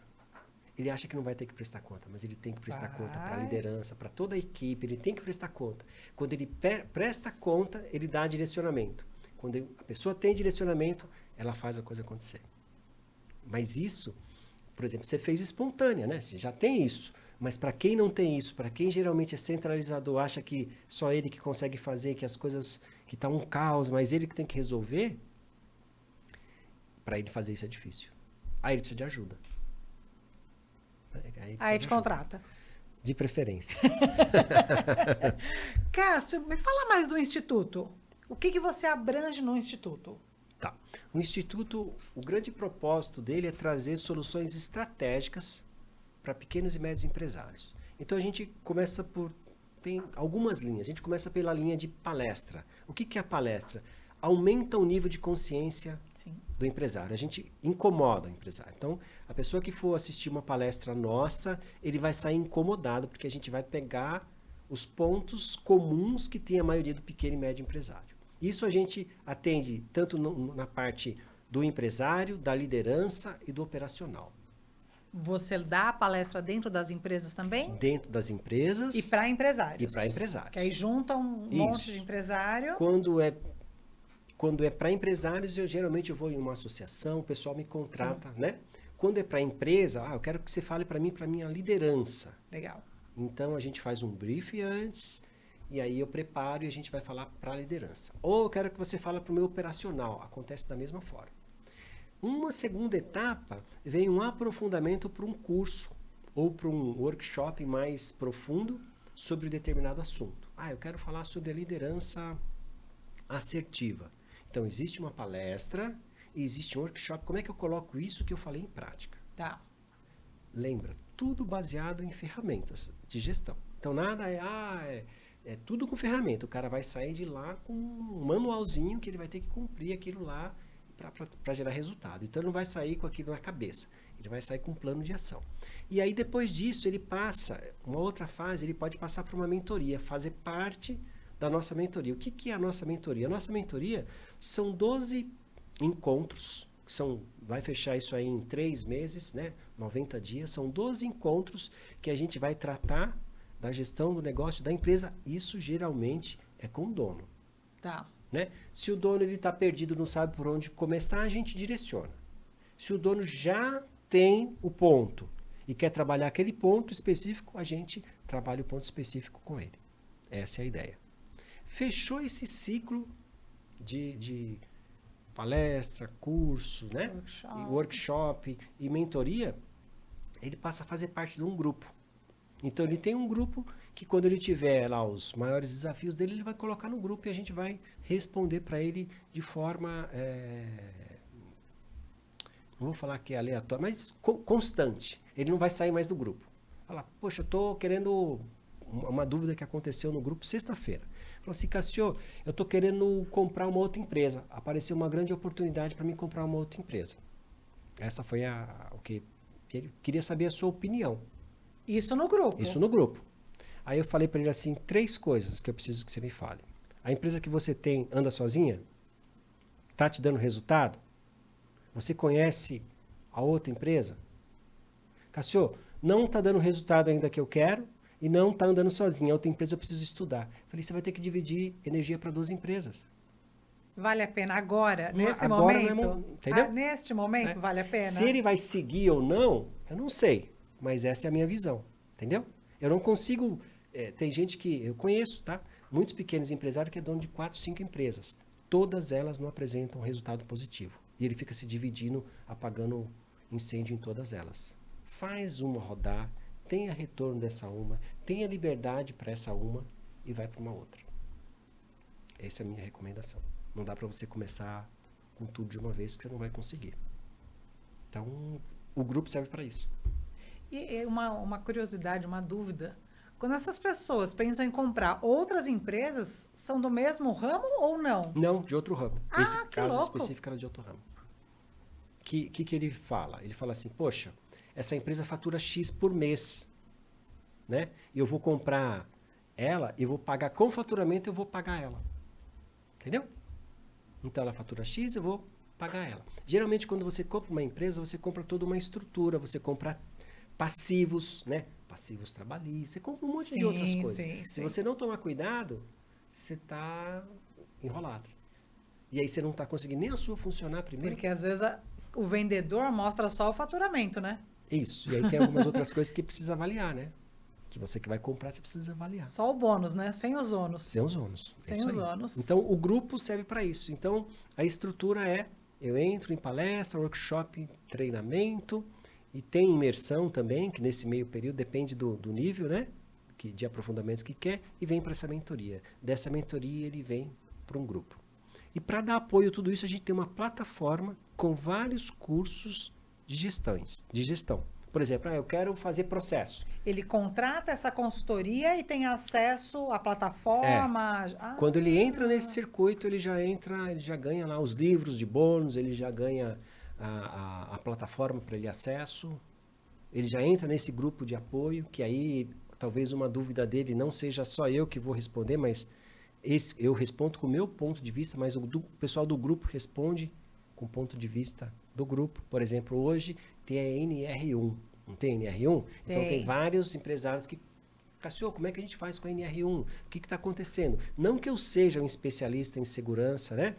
B: Ele acha que não vai ter que prestar conta, mas ele tem que prestar conta para a liderança, para toda a equipe, ele tem que prestar conta. Quando ele presta conta, ele dá direcionamento. Quando a pessoa tem direcionamento, ela faz a coisa acontecer. Mas isso, por exemplo, você fez espontânea, né? Você já tem isso. Mas para quem não tem isso, para quem geralmente é centralizador, acha que só ele que consegue fazer, que as coisas, que tá um caos, mas ele que tem que resolver, para ele fazer isso é difícil. Aí ele precisa de ajuda.
A: Aí te contrata.
B: De preferência.
A: Cássio, me fala mais do Instituto. O que você abrange no Instituto?
B: Tá. O Instituto, o grande propósito dele é trazer soluções estratégicas para pequenos e médios empresários. Então a gente começa por... Tem algumas linhas. A gente começa pela linha de palestra. O que é a palestra? Aumenta o nível de consciência do empresário. A gente incomoda o empresário. Então, a pessoa que for assistir uma palestra nossa, ele vai sair incomodado, porque a gente vai pegar os pontos comuns que tem a maioria do pequeno e médio empresário. Isso a gente atende tanto na parte do empresário, da liderança e do operacional.
A: Você dá a palestra dentro das empresas também?
B: Dentro das empresas.
A: E para empresários.
B: E para empresários.
A: Que aí junta um monte de empresário.
B: Quando é para empresários, geralmente eu vou em uma associação, o pessoal me contrata, né? Quando é para empresa, eu quero que você fale para mim, para minha liderança.
A: Legal.
B: Então a gente faz um briefing antes, e aí eu preparo e a gente vai falar para a liderança. Ou eu quero que você fale para o meu operacional, acontece da mesma forma. Uma segunda etapa vem um aprofundamento para um curso ou para um workshop mais profundo sobre um determinado assunto. Eu quero falar sobre a liderança assertiva. Então, existe uma palestra, existe um workshop. Como é que eu coloco isso que eu falei em prática?
A: Tá.
B: Lembra, tudo baseado em ferramentas de gestão. Então, nada é tudo com ferramenta. O cara vai sair de lá com um manualzinho que ele vai ter que cumprir aquilo lá para gerar resultado. Então, ele não vai sair com aquilo na cabeça. Ele vai sair com um plano de ação. E aí, depois disso, ele passa, uma outra fase, ele pode passar para uma mentoria, fazer parte da nossa mentoria. O que é a nossa mentoria? A nossa mentoria são 12 encontros, vai fechar isso aí em 3 meses, né? 90 dias, são 12 encontros que a gente vai tratar da gestão do negócio da empresa. Isso geralmente é com o dono.
A: Tá.
B: Né? Se o dono está perdido, não sabe por onde começar, a gente direciona. Se o dono já tem o ponto e quer trabalhar aquele ponto específico, a gente trabalha o ponto específico com ele. Essa é a ideia. Fechou esse ciclo de palestra, curso, né? Workshop e mentoria, ele passa a fazer parte de um grupo. Então, ele tem um grupo que, quando ele tiver lá os maiores desafios dele, ele vai colocar no grupo e a gente vai responder para ele de forma, não vou falar que é aleatória, mas constante. Ele não vai sair mais do grupo. Falar, poxa, eu estou querendo uma dúvida que aconteceu no grupo sexta-feira. Falou assim, Cássio, eu estou querendo comprar uma outra empresa. Apareceu uma grande oportunidade para mim comprar uma outra empresa. Essa foi o que ele queria saber a sua opinião.
A: Isso no grupo?
B: Isso no grupo. Aí eu falei para ele assim, 3 coisas que eu preciso que você me fale. A empresa que você tem anda sozinha? Está te dando resultado? Você conhece a outra empresa? Cássio, não está dando o resultado ainda que eu quero e não está andando sozinha. A outra empresa eu preciso estudar. Falei, você vai ter que dividir energia para 2 empresas.
A: Vale a pena agora, nesse
B: agora
A: momento?
B: Não é, entendeu?
A: Neste momento vale a pena?
B: Se ele vai seguir ou não, eu não sei. Mas essa é a minha visão, entendeu? Eu não consigo... tem gente que eu conheço, tá? Muitos pequenos empresários que é dono de 4, 5 empresas. Todas elas não apresentam resultado positivo. E ele fica se dividindo, apagando incêndio em todas elas. Faz uma rodar, tenha retorno dessa uma, tenha liberdade para essa uma e vai para uma outra. Essa é a minha recomendação. Não dá para você começar com tudo de uma vez, porque você não vai conseguir. Então, o grupo serve para isso.
A: E uma curiosidade, uma dúvida. Quando essas pessoas pensam em comprar outras empresas, são do mesmo ramo ou não?
B: Não, de outro ramo. Esse
A: que
B: caso
A: louco.
B: específico era de outro ramo. Que ele fala? Ele fala assim, poxa, essa empresa fatura X por mês, né? E eu vou comprar ela, eu vou pagar com faturamento, eu vou pagar ela. Entendeu? Então, ela fatura X, eu vou pagar ela. Geralmente, quando você compra uma empresa, você compra toda uma estrutura, você compra passivos, né? Passivos trabalhistas, você compra um monte de outras coisas. Se você não tomar cuidado, você está enrolado. E aí você não está conseguindo nem a sua funcionar primeiro.
A: Porque às vezes o vendedor mostra só o faturamento, né?
B: Isso. E aí tem algumas outras coisas que precisa avaliar, né? Que você que vai comprar, você precisa avaliar.
A: Só o bônus, né? Sem os ônus.
B: Sem os ônus.
A: Sem os ônus.
B: Então, o grupo serve para isso. Então, a estrutura é, eu entro em palestra, workshop, treinamento, e tem imersão também, que nesse meio período depende do nível, né? De aprofundamento que quer, e vem para essa mentoria. Dessa mentoria, ele vem para um grupo. E para dar apoio a tudo isso, a gente tem uma plataforma com vários cursos de gestão. Por exemplo, eu quero fazer processo.
A: Ele contrata essa consultoria e tem acesso à plataforma.
B: Quando ele entra nesse circuito, ele já ganha lá os livros de bônus, ele já ganha a plataforma para ele acesso, ele já entra nesse grupo de apoio, que aí talvez uma dúvida dele não seja só eu que vou responder, mas eu respondo com o meu ponto de vista, mas o pessoal do grupo responde com o ponto de vista do grupo. Por exemplo, hoje tem a NR1. Não tem NR1? Então tem vários empresários que... Cássio, como é que a gente faz com a NR1? O que está acontecendo? Não que eu seja um especialista em segurança, né?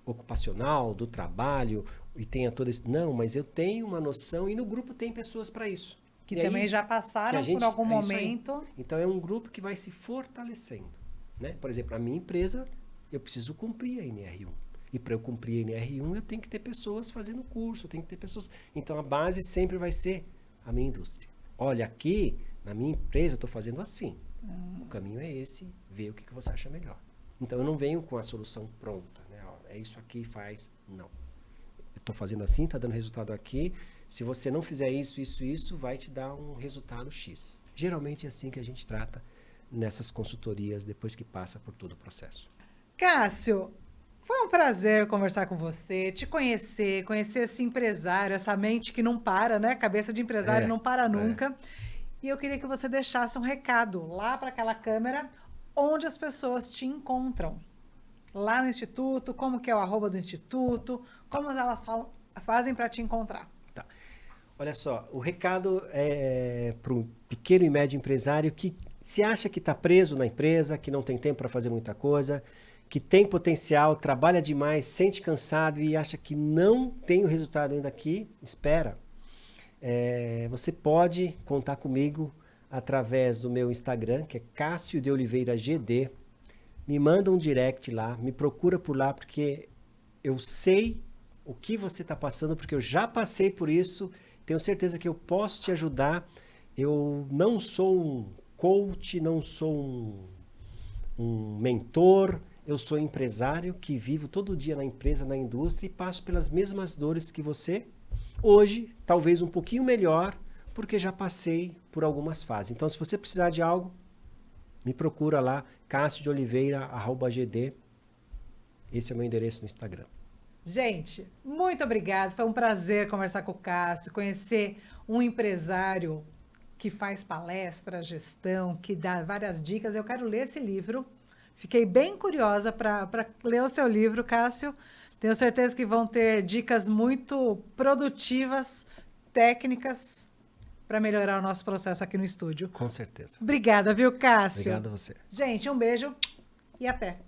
B: Ocupacional, do trabalho, e tenha todo esse... Não, mas eu tenho uma noção, e no grupo tem pessoas para isso.
A: Que e também aí, já passaram por algum momento.
B: Então é um grupo que vai se fortalecendo, né? Por exemplo, a minha empresa, eu preciso cumprir a NR1. E para eu cumprir a NR1, eu tenho que ter pessoas fazendo curso, eu tenho que ter pessoas... Então, a base sempre vai ser a minha indústria. Olha, aqui, na minha empresa, eu estou fazendo assim. O caminho é esse, vê o que você acha melhor. Então, eu não venho com a solução pronta, né? Ó, é isso aqui, faz. Não. Eu estou fazendo assim, está dando resultado aqui. Se você não fizer isso, vai te dar um resultado X. Geralmente é assim que a gente trata nessas consultorias, depois que passa por todo o processo.
A: Cássio, foi um prazer conversar com você, te conhecer esse empresário, essa mente que não para, né? Cabeça de empresário não para nunca. E eu queria que você deixasse um recado lá para aquela câmera, onde as pessoas te encontram. Lá no Instituto, como que é o @ do Instituto, como elas fazem para te encontrar.
B: Tá. Olha só, o recado é para o pequeno e médio empresário que se acha que está preso na empresa, que não tem tempo para fazer muita coisa, que tem potencial, trabalha demais, sente cansado e acha que não tem o resultado ainda aqui, espera. Você pode contar comigo através do meu Instagram, que é Cássio de Oliveira GD. Me manda um direct lá, me procura por lá, porque eu sei o que você está passando, porque eu já passei por isso, tenho certeza que eu posso te ajudar. Eu não sou um coach, não sou um mentor, eu sou empresário que vivo todo dia na empresa, na indústria e passo pelas mesmas dores que você. Hoje, talvez um pouquinho melhor, porque já passei por algumas fases. Então, se você precisar de algo, me procura lá, Cássio de Oliveira, @gd. Esse é o meu endereço no Instagram.
A: Gente, muito obrigada. Foi um prazer conversar com o Cássio, conhecer um empresário que faz palestra, gestão, que dá várias dicas. Eu quero ler esse livro. Fiquei bem curiosa para ler o seu livro, Cássio. Tenho certeza que vão ter dicas muito produtivas, técnicas, para melhorar o nosso processo aqui no estúdio.
B: Com certeza.
A: Obrigada, viu, Cássio?
B: Obrigado a você.
A: Gente, um beijo e até.